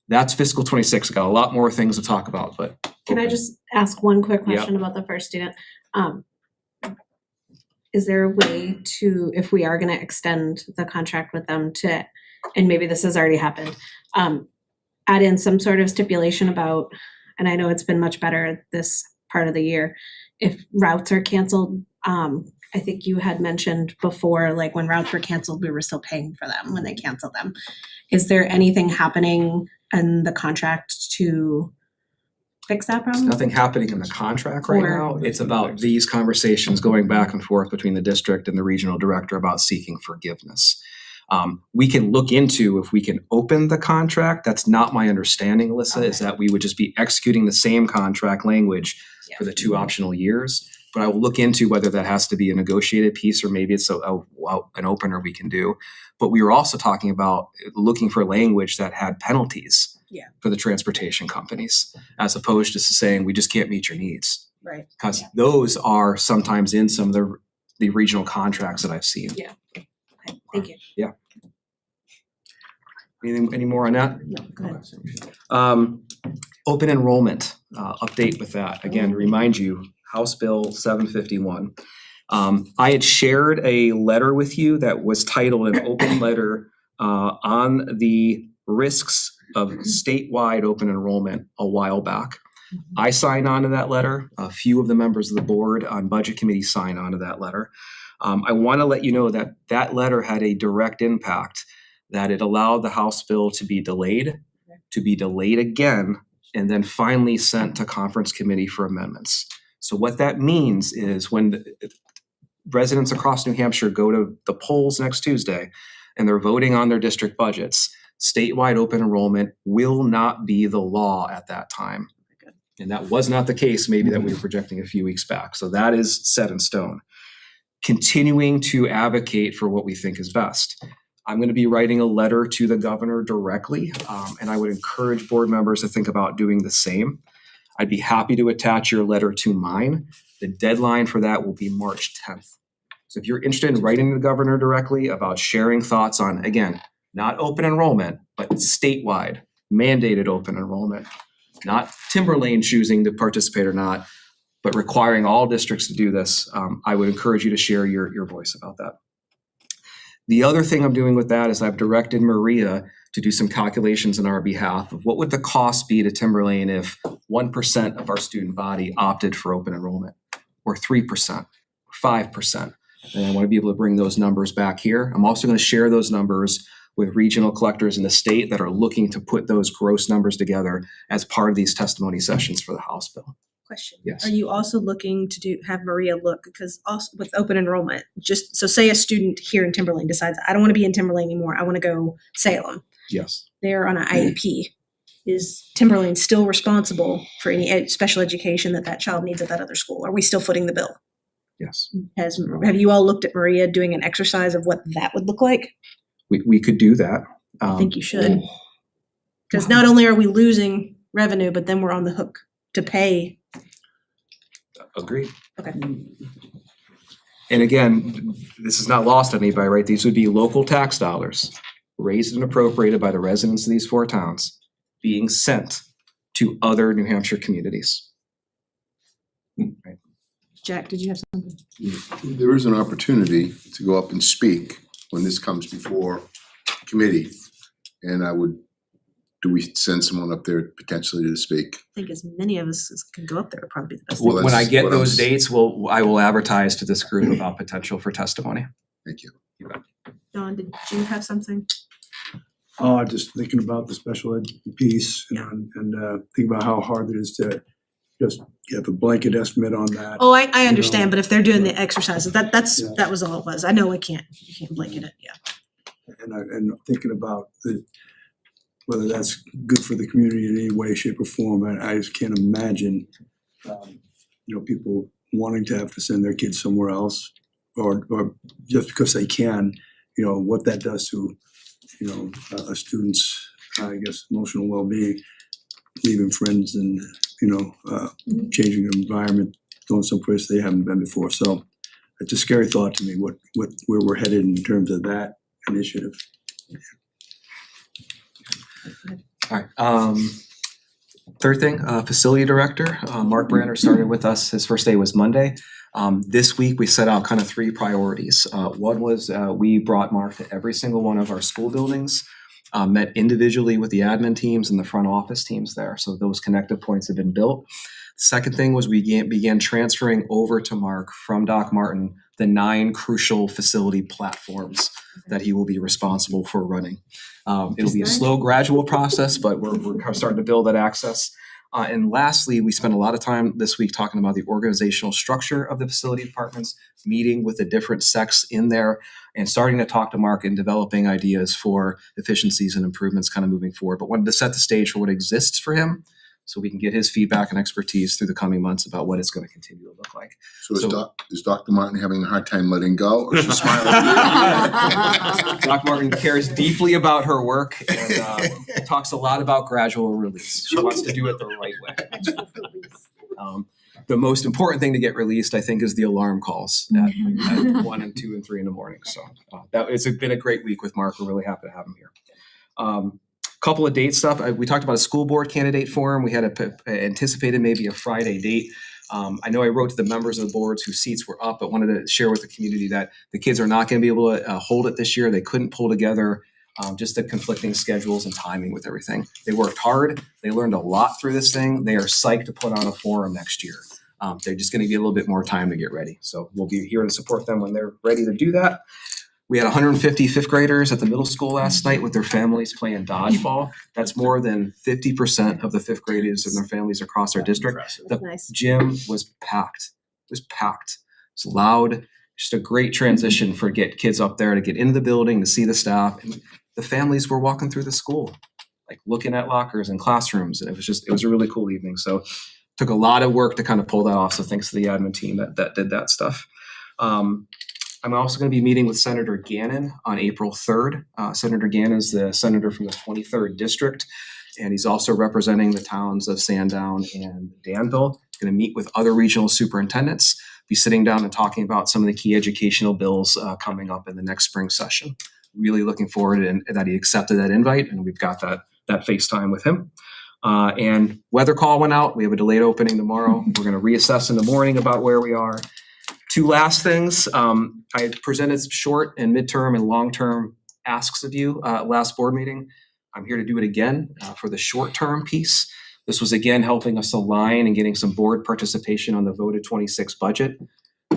That's fiscal '26. I got a lot more things to talk about, but. Can I just ask one quick question about the First Student? Is there a way to, if we are gonna extend the contract with them to, and maybe this has already happened, add in some sort of stipulation about, and I know it's been much better this part of the year, if routes are canceled, I think you had mentioned before, like when routes were canceled, we were still paying for them when they canceled them. Is there anything happening in the contract to fix that problem? There's nothing happening in the contract right now. It's about these conversations going back and forth between the district and the regional director about seeking forgiveness. We can look into if we can open the contract. That's not my understanding, Alyssa, is that we would just be executing the same contract language for the 2 optional years. But I will look into whether that has to be a negotiated piece or maybe it's an opener we can do. But we were also talking about looking for language that had penalties for the transportation companies, as opposed to saying we just can't meet your needs. Right. Because those are sometimes in some of the regional contracts that I've seen. Yeah. Okay, thank you. Yeah. Any more on that? No, go ahead. Open enrollment, update with that. Again, to remind you, House Bill 751. I had shared a letter with you that was titled an open letter on the risks of statewide open enrollment a while back. I signed on to that letter. A few of the members of the board on budget committee signed on to that letter. I want to let you know that that letter had a direct impact, that it allowed the House bill to be delayed again, and then finally sent to conference committee for amendments. So what that means is when residents across New Hampshire go to the polls next Tuesday and they're voting on their district budgets, statewide open enrollment will not be the law at that time. And that was not the case maybe that we were projecting a few weeks back. So that is set in stone. Continuing to advocate for what we think is best. I'm going to be writing a letter to the governor directly, and I would encourage board members to think about doing the same. I'd be happy to attach your letter to mine. The deadline for that will be March 10th. So if you're interested in writing to the governor directly about sharing thoughts on, again, not open enrollment, but statewide mandated open enrollment, not Timberlane choosing to participate or not, but requiring all districts to do this, I would encourage you to share your voice about that. The other thing I'm doing with that is I've directed Maria to do some calculations on our behalf of what would the cost be to Timberlane if 1% of our student body opted for open enrollment, or 3%, or 5%. And I want to be able to bring those numbers back here. I'm also going to share those numbers with regional collectors in the state that are looking to put those gross numbers together as part of these testimony sessions for the House bill. Question. Yes. Are you also looking to have Maria look, because also with open enrollment, just, so say a student here in Timberlane decides, I don't want to be in Timberlane anymore, I want to go Salem. Yes. They're on an IEP. Is Timberlane still responsible for any special education that child needs at that other school? Are we still footing the bill? Yes. Have you all looked at Maria doing an exercise of what that would look like? We could do that. I think you should. Because not only are we losing revenue, but then we're on the hook to pay. Agreed. Okay. And again, this is not lost on anybody, right? These would be local tax dollars raised and appropriated by the residents of these 4 towns being sent to other New Hampshire communities. Right. Jack, did you have something? There is an opportunity to go up and speak when this comes before committee. And do we send someone up there potentially to speak? I think as many of us as can go up there would probably be the best Well, thing. When I that's get what those I'm- dates, I will advertise to this group about potential for testimony. Thank you. Don, did you have something? Just thinking about the special ed piece and thinking about how hard it is to just give a blanket estimate on that. Oh, I know. understand, but if they're doing the exercises, Yeah. that was all it was. I know you can't blanket it, yeah. And thinking about whether that's good for the community in any way, shape, or form. I just can't imagine, people wanting to have to send their kids somewhere else, or just because they can, what that does to, a student's, emotional well-being, leaving friends and, changing their environment, going someplace they haven't been before. So it's a scary thought to me, where we're headed in terms of that initiative. All right. Third thing, facility director, Mark Branner started with us. His first day was Monday. This week we set out kind of 3 priorities. One was we brought Mark to every single one of our school buildings, met individually with the admin teams and the front office teams there. So those connective points have been built. Second thing was we began transferring over to Mark from Doc Martin the 9 crucial facility platforms that he will be responsible for running. It'll be a slow, gradual process, but we're starting to build that access. And lastly, we spent a lot of time this week talking about the organizational structure of the facility departments, meeting with the different sects in there, and starting to talk to Mark and developing ideas for efficiencies and improvements kind of moving forward. But wanted to set the stage for what exists for him, so we can get his feedback and expertise through the coming months about what it's going to continue to look like. So is Dr. Martin having a hard time letting go, or is she smiling? Dr. Martin cares deeply about her work and talks a lot about gradual release. She wants to do it the right way. The most important thing to get released, I think, is the alarm calls at 1 and 2 and 3 in the morning. So it's been a great week with Mark. We're really happy to have him here. Couple of date stuff. We talked about a school board candidate forum. We had anticipated maybe a Friday date. I know I wrote to the members of the boards whose seats were up, but wanted to share with the community that the kids are not going to be able to hold it this year. They couldn't pull together just the conflicting schedules and timing with everything. They worked hard. They learned a lot through this thing. They are psyched to put on a forum next year. They're just going to get a little bit more time to get ready. So we'll be here to support them when they're ready to do that. We had 150 fifth graders at the middle school last night with their families playing dodgeball. That's more than 50% of the fifth graders and their families across our district. The Nice. gym was packed. It was packed. It was loud. Just a great transition for get kids up there to get into the building, to see the staff. And the families were walking through the school, like looking at lockers and classrooms. And it was a really cool evening. So took a lot of work to kind of pull that off. So thanks to the admin team that did that stuff. I'm also going to be meeting with Senator Gannon on April 3rd. Senator Gannon is the senator from the 23rd District, and he's also representing the towns of Sandown and Danville. Going to meet with other regional superintendents, be sitting down and talking about some of the key educational bills coming up in the next spring session. Really looking forward and that he accepted that invite, and we've got that FaceTime with him. And weather call went out. We have a delayed opening tomorrow. We're going to reassess in the morning about where we are. 2 last things. I presented some short and midterm and long-term asks of you last board meeting. I'm here to do it again for the short-term piece. This was again helping us align and getting some board participation on the voted 26 budget.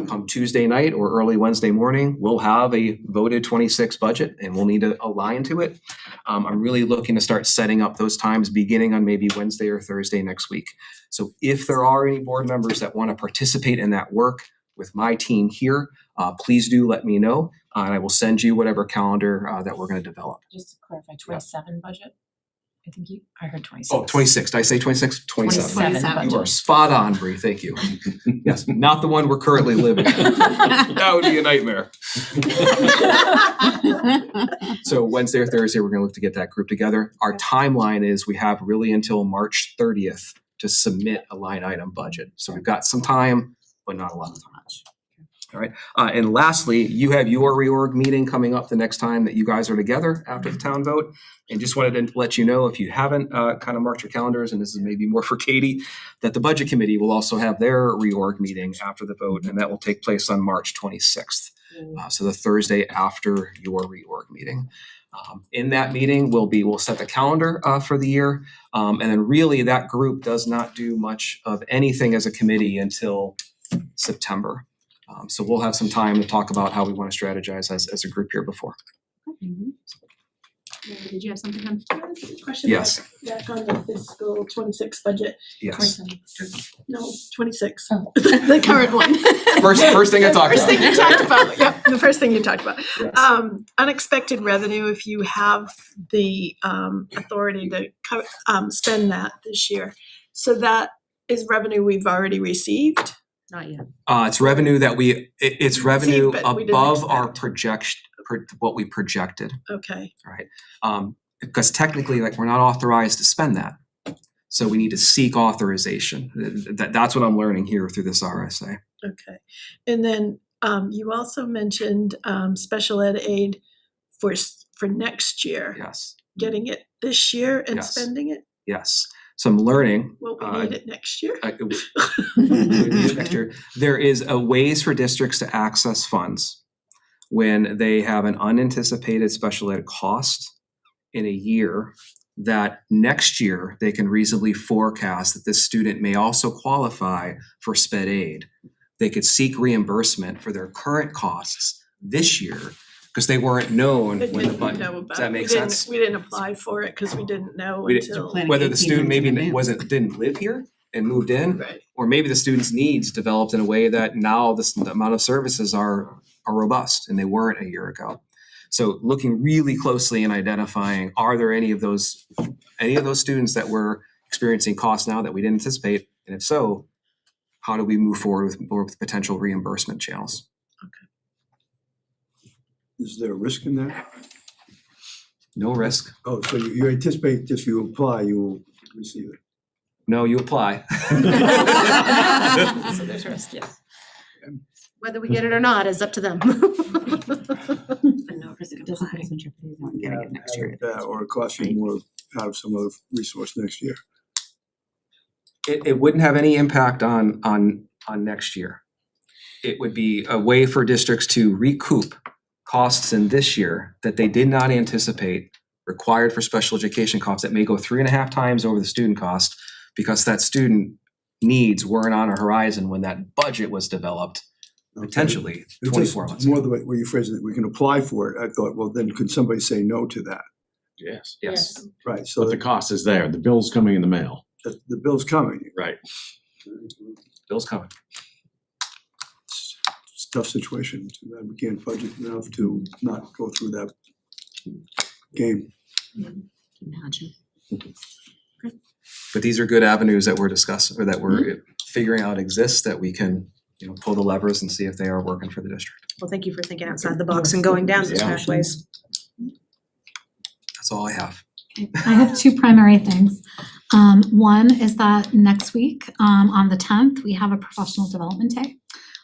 come Tuesday night or early Wednesday morning, we'll have a voted 26 budget and we'll need to align to it. I'm really looking to start setting up those times beginning on maybe Wednesday or Thursday next week. So if there are any board members that want to participate in that work with my team here, please do let me know. And I will send you whatever calendar that we're going to develop. Just to clarify, 27 budget? I think I heard 26. Oh, 26. Did I say 26? 27. 27 You are spot on, Bree. Thank you. Yes, not the one we're currently living in. That would be a nightmare. So Wednesday or Thursday, we're going to look to get that group together. Our timeline is we have really until March 30th to submit a line item budget. So we've got some time, but not a lot of time. All right. And lastly, you have your reorg meeting coming up the next time that you guys are together after the town vote. And just wanted to let you know, if you haven't kind of marked your calendars, and this is maybe more for Katie, that the budget committee will also have their reorg meeting after the vote, and that will take place on March 26th. So the Thursday after your reorg meeting. In that meeting, we'll set the calendar for the year. And then really that group does not do much of anything as a committee until September. So we'll have some time to talk about how we want to strategize as a group here before. Did you have something on? Question Yes. back on the fiscal 26 budget. Yes. No, 26. Oh. The current one. First thing I talked First thing about. you talked about, yep, the first thing you talked about. Yes. Unexpected revenue, if you have the authority to spend that this year. So that is revenue we've already received. Not yet. It's revenue that it's revenue but we didn't above our expect. projection, what we projected, Okay, right? Because technically, like, we're not authorized to spend that. So we need to seek authorization. That's what I'm learning here through this RSA. okay. And then you also mentioned special ed aid for next year. Yes, Getting it this year and Yes. spending it? yes. So I'm learning. Well, we need it next year. Next year. There is a ways for districts to access funds when they have an unanticipated special ed cost in a year that next year they can reasonably forecast that this student may also qualify for sped aid. They could seek reimbursement for their current costs this year because they weren't known But when the didn't budget. know about Does that it. make We didn't- sense? We didn't apply for it because we didn't know We didn't- until. Planning Whether the 18 student months in maybe advance. didn't live here and moved in, Right. or maybe the student's needs developed in a way that now the amount of services are robust and they weren't a year ago. So looking really closely and identifying, are there any of those students that were experiencing costs now that we didn't anticipate? And if so, how do we move forward with potential reimbursement channels? Is there a risk in that? No risk. Oh, so you anticipate if you apply, you will receive it. No, you apply. So there's risk, yes. Whether we get it or not is up to them. It doesn't put us in jeopardy of not getting it next year. Or it costs you more out of some other resource next year. It wouldn't have any impact on next year. It would be a way for districts to recoup costs in this year that they did not anticipate required for special education costs that may go 3.5 times over the student cost because that student needs weren't on a horizon when that budget was developed, potentially It's just 24 months more ago. the way you phrase it, we can apply for it. I thought, well, then could somebody say no to that? Yes. Yes. Right, so But the cost is there. The bill's coming in the mail. the bill's coming. Right. Bill's coming. It's a tough situation. Too bad we can't budget enough to not go through that game. Imagine. But these are good avenues that we're discussing, or that we're figuring out exist, that we can, pull the levers and see if they are working for the district. Well, thank you for thinking outside the box and going down those Yeah. pathways. That's all I have. I have two primary things. One is that next week, on the 10th, we have a professional development day.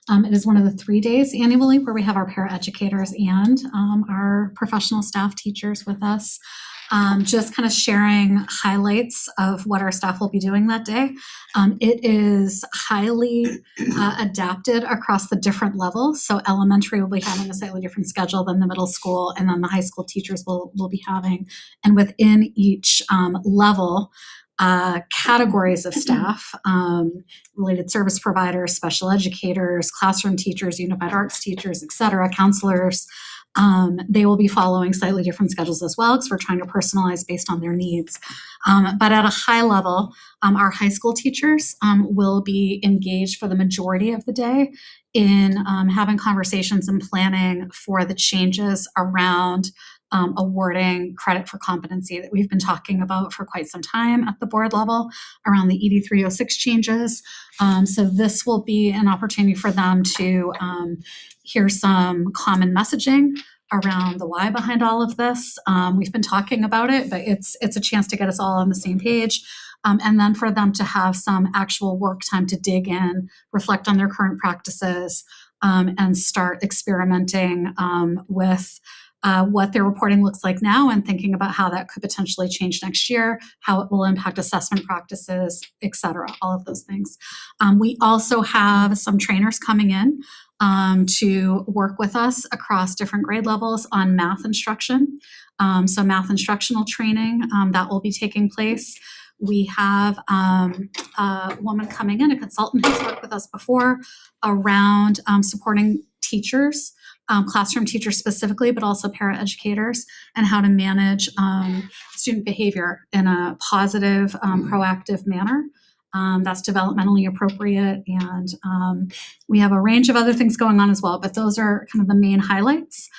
It is one of the 3 days annually where we have our paraeducators and our professional staff teachers with us. Just kind of sharing highlights of what our staff will be doing that day. It is highly adapted across the different levels. So elementary will be having a slightly different schedule than the middle school, and then the high school teachers will be having. And within each level, categories of staff, related service providers, special educators, classroom teachers, unified arts teachers, et cetera, counselors. They will be following slightly different schedules as well, because we're trying to personalize based on their needs. But at a high level, our high school teachers will be engaged for the majority of the day in having conversations and planning for the changes around awarding credit for competency that we've been talking about for quite some time at the board level around the ED 306 changes. So this will be an opportunity for them to hear some common messaging around the why behind all of this. We've been talking about it, but it's a chance to get us all on the same page. And then for them to have some actual work time to dig in, reflect on their current practices, and start experimenting with what their reporting looks like now and thinking about how that could potentially change next year, how it will impact assessment practices, et cetera, all of those things. We also have some trainers coming in to work with us across different grade levels on math instruction. So math instructional training that will be taking place. We have a woman coming in, a consultant who's worked with us before around supporting teachers, classroom teachers specifically, but also paraeducators, and how to manage student behavior in a positive, proactive manner. That's developmentally appropriate, and we have a range of other things going on as well, but those are kind of the main highlights.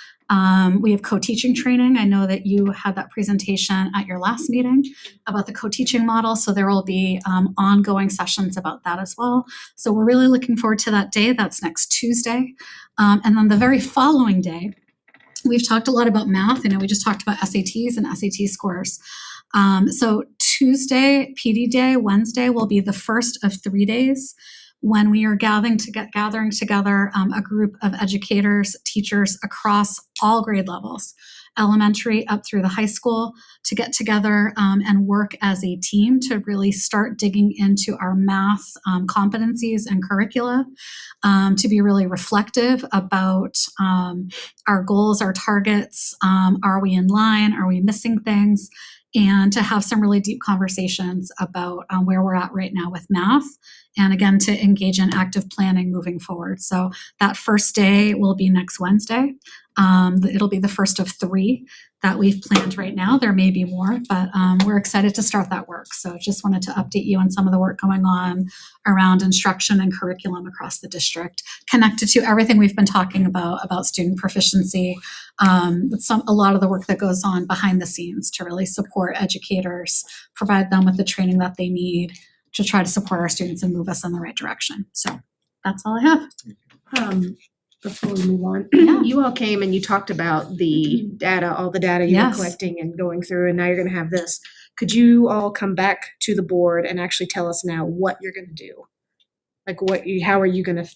We have co-teaching training. I know that you had that presentation at your last meeting about the co-teaching model, so there will be ongoing sessions about that as well. So we're really looking forward to that day. That's next Tuesday. And then the very following day, we've talked a lot about math. We just talked about SATs and SAT scores. So Tuesday, PD Day, Wednesday will be the first of 3 days when we are gathering together a group of educators, teachers across all grade levels, elementary up through the high school, to get together and work as a team to really start digging into our math competencies and curricula, to be really reflective about our goals, our targets. Are we in line? Are we missing things? And to have some really deep conversations about where we're at right now with math. And again, to engage in active planning moving forward. So that first day will be next Wednesday. It'll be the first of 3 that we've planned right now. There may be more, but we're excited to start that work. So just wanted to update you on some of the work going on around instruction and curriculum across the district, connected to everything we've been talking about student proficiency, a lot of the work that goes on behind the scenes to really support educators, provide them with the training that they need to try to support our students and move us in the right direction. So that's all I have. Before we move on, Yeah. you all came and you talked about the data, all the data you were Yes. collecting and going through, and now you're gonna have this. Could you all come back to the board and actually tell us now what you're gonna do? Like how are you gonna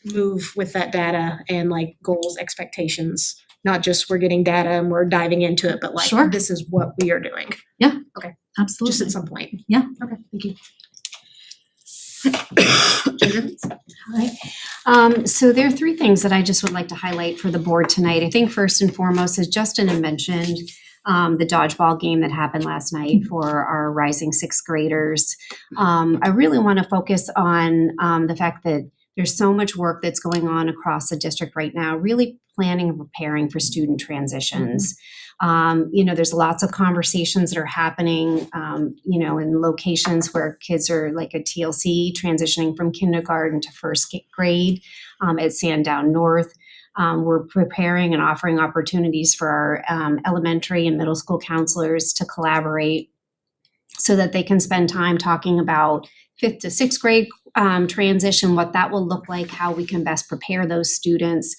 move with that data and like goals, expectations? Not just we're getting data and we're diving into it, but like Sure. this is what we are doing. Absolutely. Just at some point. Yeah. Okay, thank you. So there are 3 things that I just would like to highlight for the board tonight. I think first and foremost, as Justin had mentioned, the dodgeball game that happened last night for our rising 6th graders. I really want to focus on the fact that there's so much work that's going on across the district right now, really planning and preparing for student transitions. There's lots of conversations that are happening, in locations where kids are like a TLC transitioning from kindergarten to first grade at Sandown North. We're preparing and offering opportunities for our elementary and middle school counselors to collaborate so that they can spend time talking about 5th to 6th grade transition, what that will look like, how we can best prepare those students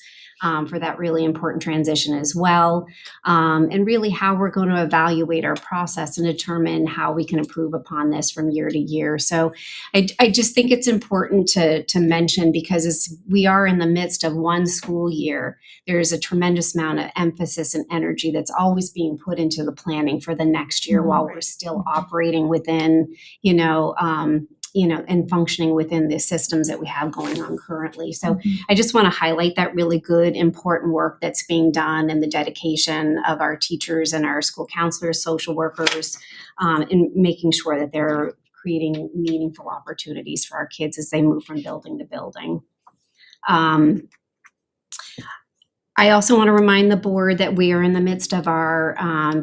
for that really important transition as well, and really how we're going to evaluate our process and determine how we can improve upon this from year to year. So I just think it's important to mention, because as we are in the midst of one school year, there is a tremendous amount of emphasis and energy that's always being put into the planning for the next year while we're still operating within, and functioning within the systems that we have going on currently. So I just want to highlight that really good, important work that's being done and the dedication of our teachers and our school counselors, social workers, in making sure that they're creating meaningful opportunities for our kids as they move from building to building. I also want to remind the board that we are in the midst of our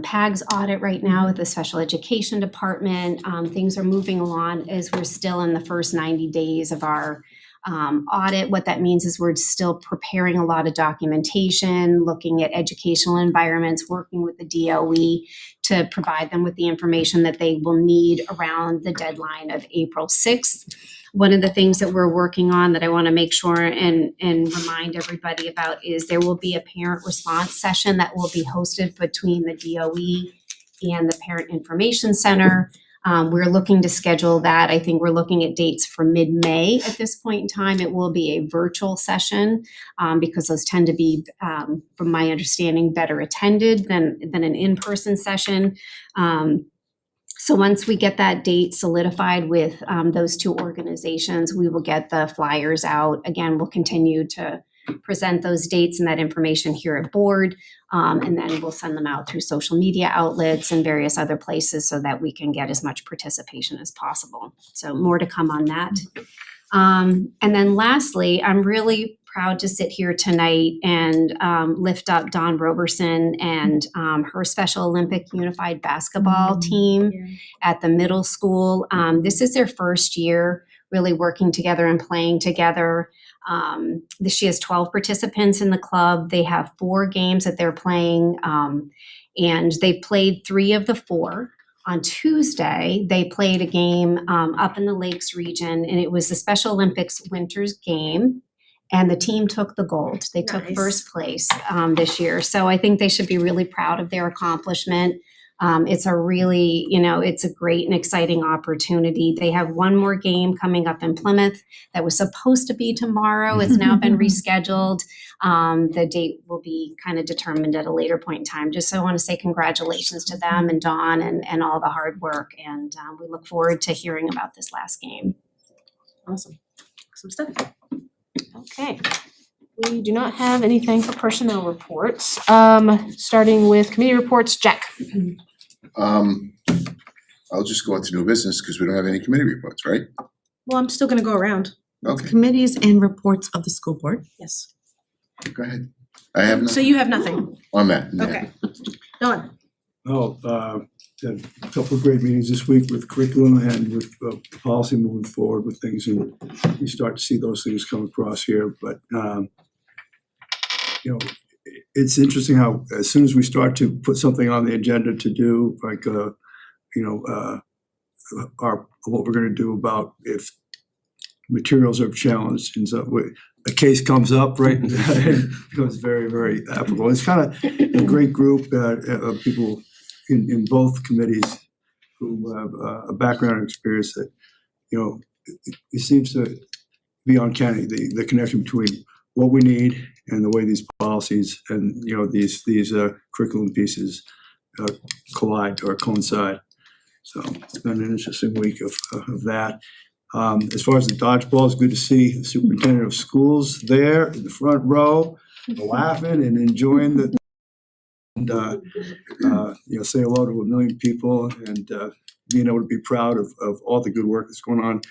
PAGS audit right now with the special education department. Things are moving along as we're still in the first 90 days of our audit. What that means is we're still preparing a lot of documentation, looking at educational environments, working with the DOE to provide them with the information that they will need around the deadline of April 6th. One of the things that we're working on that I want to make sure and remind everybody about is there will be a parent response session that will be hosted between the DOE and the Parent Information Center. We're looking to schedule that. I think we're looking at dates for mid-May at this point in time. It will be a virtual session because those tend to be, from my understanding, better attended than an in-person session. So once we get that date solidified with those two organizations, we will get the flyers out. Again, we'll continue to present those dates and that information here at board, and then we'll send them out through social media outlets and various other places so that we can get as much participation as possible. So more to come on that. And then lastly, I'm really proud to sit here tonight and lift up Dawn Roberson and her Special Olympic Unified Basketball team at the middle school. This is their first year really working together and playing together. She has 12 participants in the club. They have 4 games that they're playing, and they've played 3 of the 4. On Tuesday, they played a game up in the Lakes region, and it was the Special Olympics Winters game, and the team took the gold. They took first place this year. So I think they should be really proud of their accomplishment. It's a really, it's a great and exciting opportunity. They have one more game coming up in Plymouth that was supposed to be tomorrow. It's now been rescheduled. The date will be kind of determined at a later point in time. Just so I want to say congratulations to them and Dawn and all the hard work. And we look forward to hearing about this last game. Awesome. Some stuff. Okay. We do not have anything for personnel reports. Starting with committee reports, Jack. I'll just go into new business because we don't have any committee reports, right? Well, I'm still gonna go around. Okay, Committees and reports of the school board. Yes. go ahead. I have So nothing you have nothing? on that. no. Okay. Dawn. Had a couple of great meetings this week with curriculum and with policy moving forward with things, and you start to see those things come across here. But it's interesting how as soon as we start to put something on the agenda to do, like what we're going to do about if materials are challenged, and so a case comes up, right? It becomes very, very applicable. It's kind of a great group of people in both committees who have a background and experience that, it seems to be uncanny, the connection between what we need and the way these policies and, these curriculum pieces collide or coincide. So it's been an interesting week of that. As far as the dodgeball, it's good to see the superintendent of schools there in the front row, laughing and enjoying the say hello to 1 million people and being able to be proud of all the good work that's going on.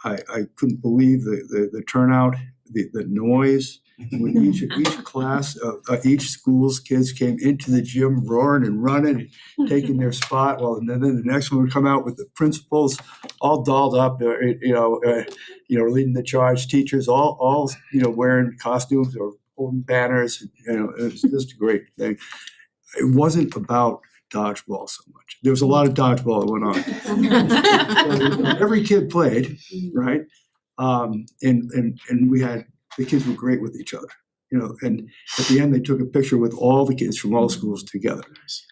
I couldn't believe the turnout, the noise. When each class, each school's kids came into the gym roaring and running and taking their spot, and then the next one would come out with the principals all dolled up, leading the charge, teachers all wearing costumes or holding banners. It was just a great thing. It wasn't about dodgeball so much. There was a lot of dodgeball that went on. Every kid played, right? And we had, the kids were great with each other, and at the end they took a picture with all the kids from all schools together.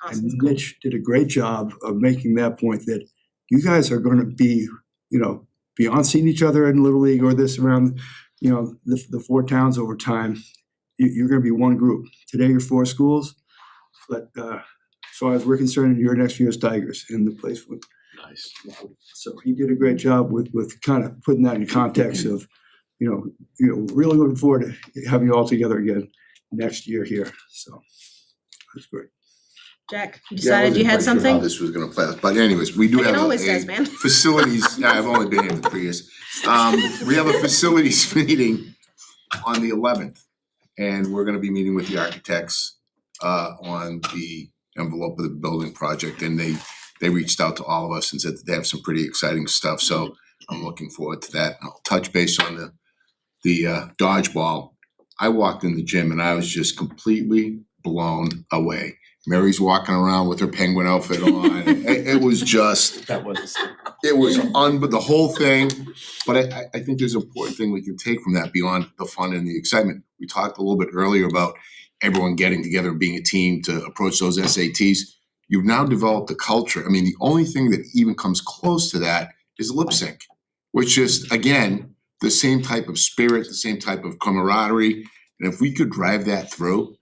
Awesome. And Mitch did a great job of making that point that you guys are going to be, beyond seeing each other in Little League or this around, the 4 towns over time, you're going to be one group. Today you're 4 schools, but as far as we're concerned, you're next year's Tigers in the place with Nice. So he did a great job with kind of putting that in context of, really looking forward to having you all together again next year here, so that's great. Jack, you Yeah, I decided you wasn't had quite sure something? how this was gonna play out, but anyways, we do Like it have always does, a man. facilities, yeah, I've only been here for 3 years. We have a facilities meeting on the 11th, and we're gonna be meeting with the architects on the envelope of the building project, and they reached out to all of us and said that they have some pretty exciting stuff, so I'm looking forward to that. I'll touch base on the dodgeball. I walked in the gym and I was just completely blown away. Mary's walking around with her penguin outfit on. It was just, That was. it was the whole thing. But I think there's an important thing we can take from that beyond the fun and the excitement. We talked a little bit earlier about everyone getting together and being a team to approach those SATs. You've now developed a culture. I mean, the only thing that even comes close to that is lip sync, which is, again, the same type of spirit, the same type of camaraderie. And if we could drive that through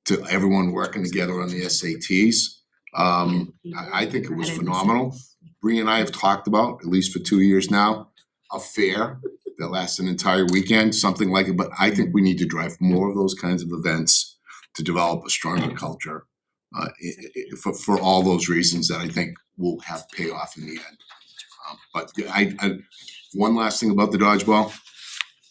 to everyone working together on the SATs, I think it was phenomenal. Bree and I have talked about, at least for 2 years now, a fair that lasts an entire weekend, something like it. But I think we need to drive more of those kinds of events to develop a stronger culture for all those reasons that I think will have payoff in the end. But one last thing about the dodgeball.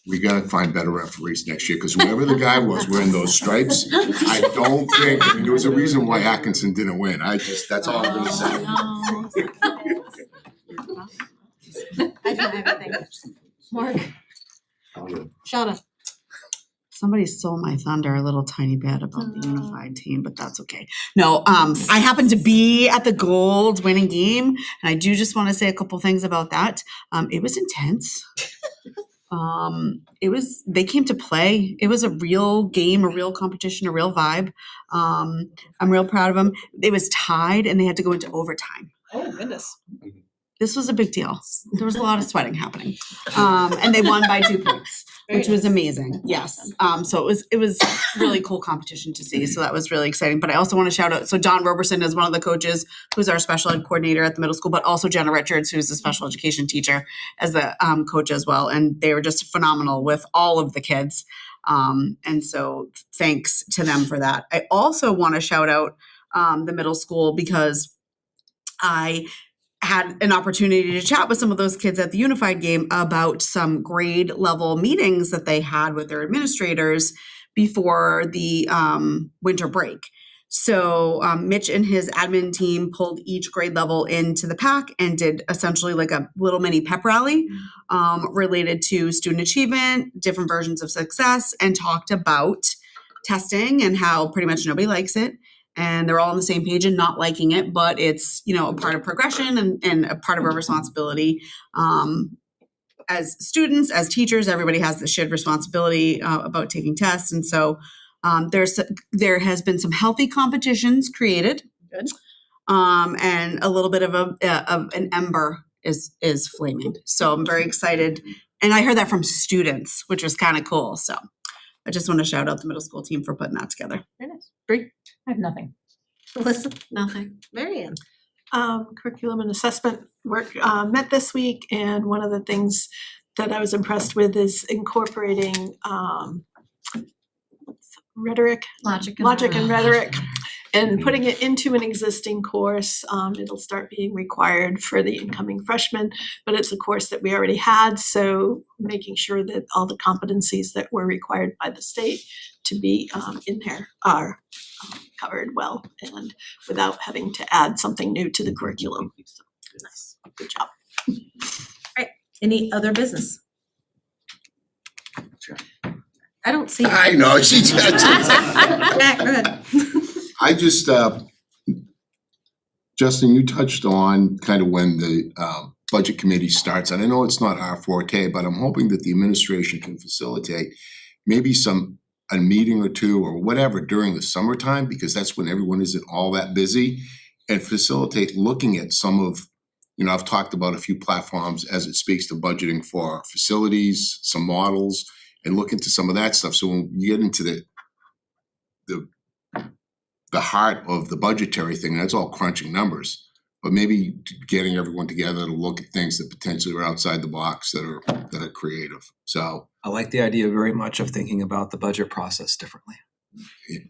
We gotta find better referees next year, cause whoever the guy was wearing those stripes, I don't think, I mean, there was a reason why Atkinson didn't win. That's all I'm gonna say. I don't have anything. Mark, Shauna. Somebody stole my thunder a little tiny bit about the unified team, but that's okay. No, I happened to be at the gold winning game, and I do just wanna say a couple things about that. It was intense. They came to play. It was a real game, a real competition, a real vibe. I'm real proud of them. It was tied and they had to go into overtime. Oh, goodness. This was a big deal. There was a lot of sweating happening. And they won by 2 points, which was amazing. Yes. So it was really cool competition to see. So that was really exciting. But I also want to shout out, so Don Roberson is one of the coaches who's our special ed coordinator at the middle school, but also Jenna Richards, who's the special education teacher, as the coach as well. And they were just phenomenal with all of the kids. And so thanks to them for that. I also want to shout out the middle school because I had an opportunity to chat with some of those kids at the unified game about some grade level meetings that they had with their administrators before the winter break. So Mitch and his admin team pulled each grade level into the pack and did essentially like a little mini pep rally related to student achievement, different versions of success, and talked about testing and how pretty much nobody likes it. And they're all on the same page and not liking it, but it's, a part of progression and a part of our responsibility. As students, as teachers, everybody has the shared responsibility about taking tests. And so there has been some healthy competitions created. Good. And a little bit of an ember is flaming. So I'm very excited. And I heard that from students, which was kind of cool. So I just want to shout out the middle school team for putting that together. Very nice. Bree? I have nothing. Melissa? Nothing. Marianne? Curriculum and assessment work met this week, and one of the things that I was impressed with is incorporating rhetoric, Logic and rhetoric, and putting it into an existing course. It'll start being required for the incoming freshmen, but it's a course that we already had, so making sure that all the competencies that were required by the state to be in there are covered well and without having to add something new to the curriculum. So, nice, good job. Any other business? I don't see. I know, she's Jack, go ahead. I just, Justin, you touched on kind of when the budget committee starts, and I know it's not our forte, but I'm hoping that the administration can facilitate maybe a meeting or two or whatever during the summertime, because that's when everyone isn't all that busy, and facilitate looking at some of, I've talked about a few platforms as it speaks to budgeting for facilities, some models, and look into some of that stuff. So when you get into the heart of the budgetary thing, that's all crunching numbers. but maybe getting everyone together to look at things that potentially are outside the box that are creative. So, I like the idea very much of thinking about the budget process differently.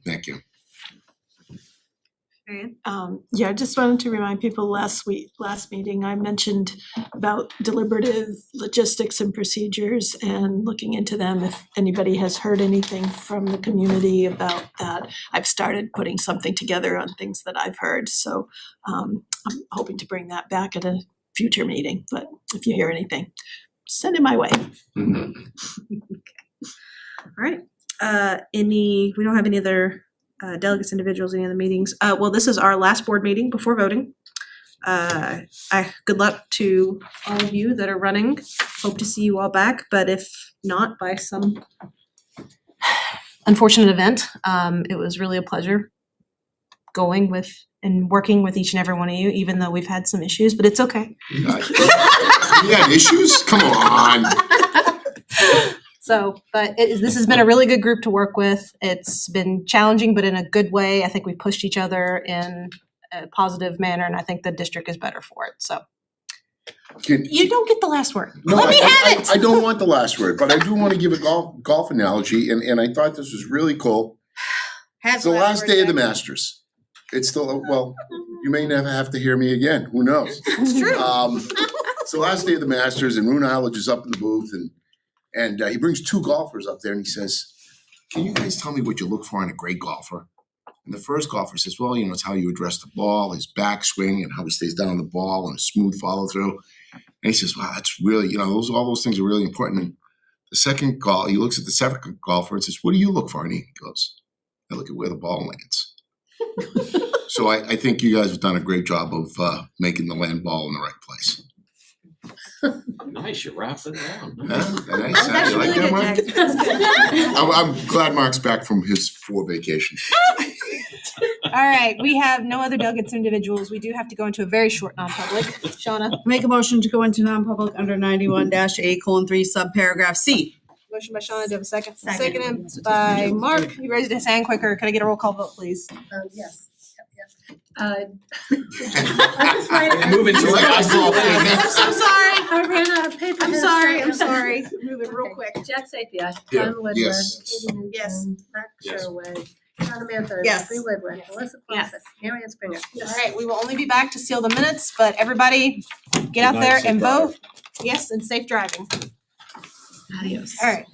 thank you. Marianne? Yeah, I just wanted to remind people last meeting, I mentioned about deliberative logistics and procedures and looking into them. If anybody has heard anything from the community about that, I've started putting something together on things that I've heard, so I'm hoping to bring that back at a future meeting, but if you hear anything, send it my way. Alright, we don't have any other delegates, individuals, any other meetings. Well, this is our last board meeting before voting. Good luck to all of you that are running. Hope to see you all back, but if not by some unfortunate event, it was really a pleasure going with and working with each and every one of you, even though we've had some issues, but it's okay. You had issues? Come on. So, but this has been a really good group to work with. It's been challenging, but in a good way. I think we pushed each other in a positive manner, and I think the district is better for it, so. You don't get the last word. No, Let me have it! I don't want the last word, but I do want to give a golf analogy, and I thought this was really cool. It's the last day of the Masters. It's still, well, you may never have to hear me again, who knows? It's true. It's the last day of the Masters, and Rune Howledge is up in the booth, and he brings two golfers up there, and he says, "Can you guys tell me what you look for in a great golfer?" And the first golfer says, "Well, it's how you address the ball, his backswing, and how he stays down on the ball, and a smooth follow through." And he says, "Wow, that's really, all those things are really important." And the second he looks at the second golfer and says, "What do you look for?" And he goes, "I look at where the ball lands." So I think you guys have done a great job of making the land ball in the right place. Nice, you wrapped it down. Nice. You like that, Mark? I'm glad Mark's back from his 4 vacations. Alright, we have no other delegates or individuals. We do have to go into a very short non-public. Shauna? Make a motion to go into non-public under 91-A:3 subparagraph C. Motion by Shauna, do you have a second? Second. Seconded by Mark. You raised his hand quicker. Can I get a roll call vote, please? Yes. Moving to I'm so sorry. I ran out of paper. I'm sorry. Move it real quick. Jack Sapia, Yeah. John Woodward, Yes. Katie Newton, Yes. Mark Yes. Sherwood, Donna Manther, Yes. Bree Woodward, Melissa Yes. Clausen, Marianne Springer. Alright, we will only be back to seal the minutes, but everybody get out Good night, there safe and drive. vote. Yes, and safe driving. Adios. Alright,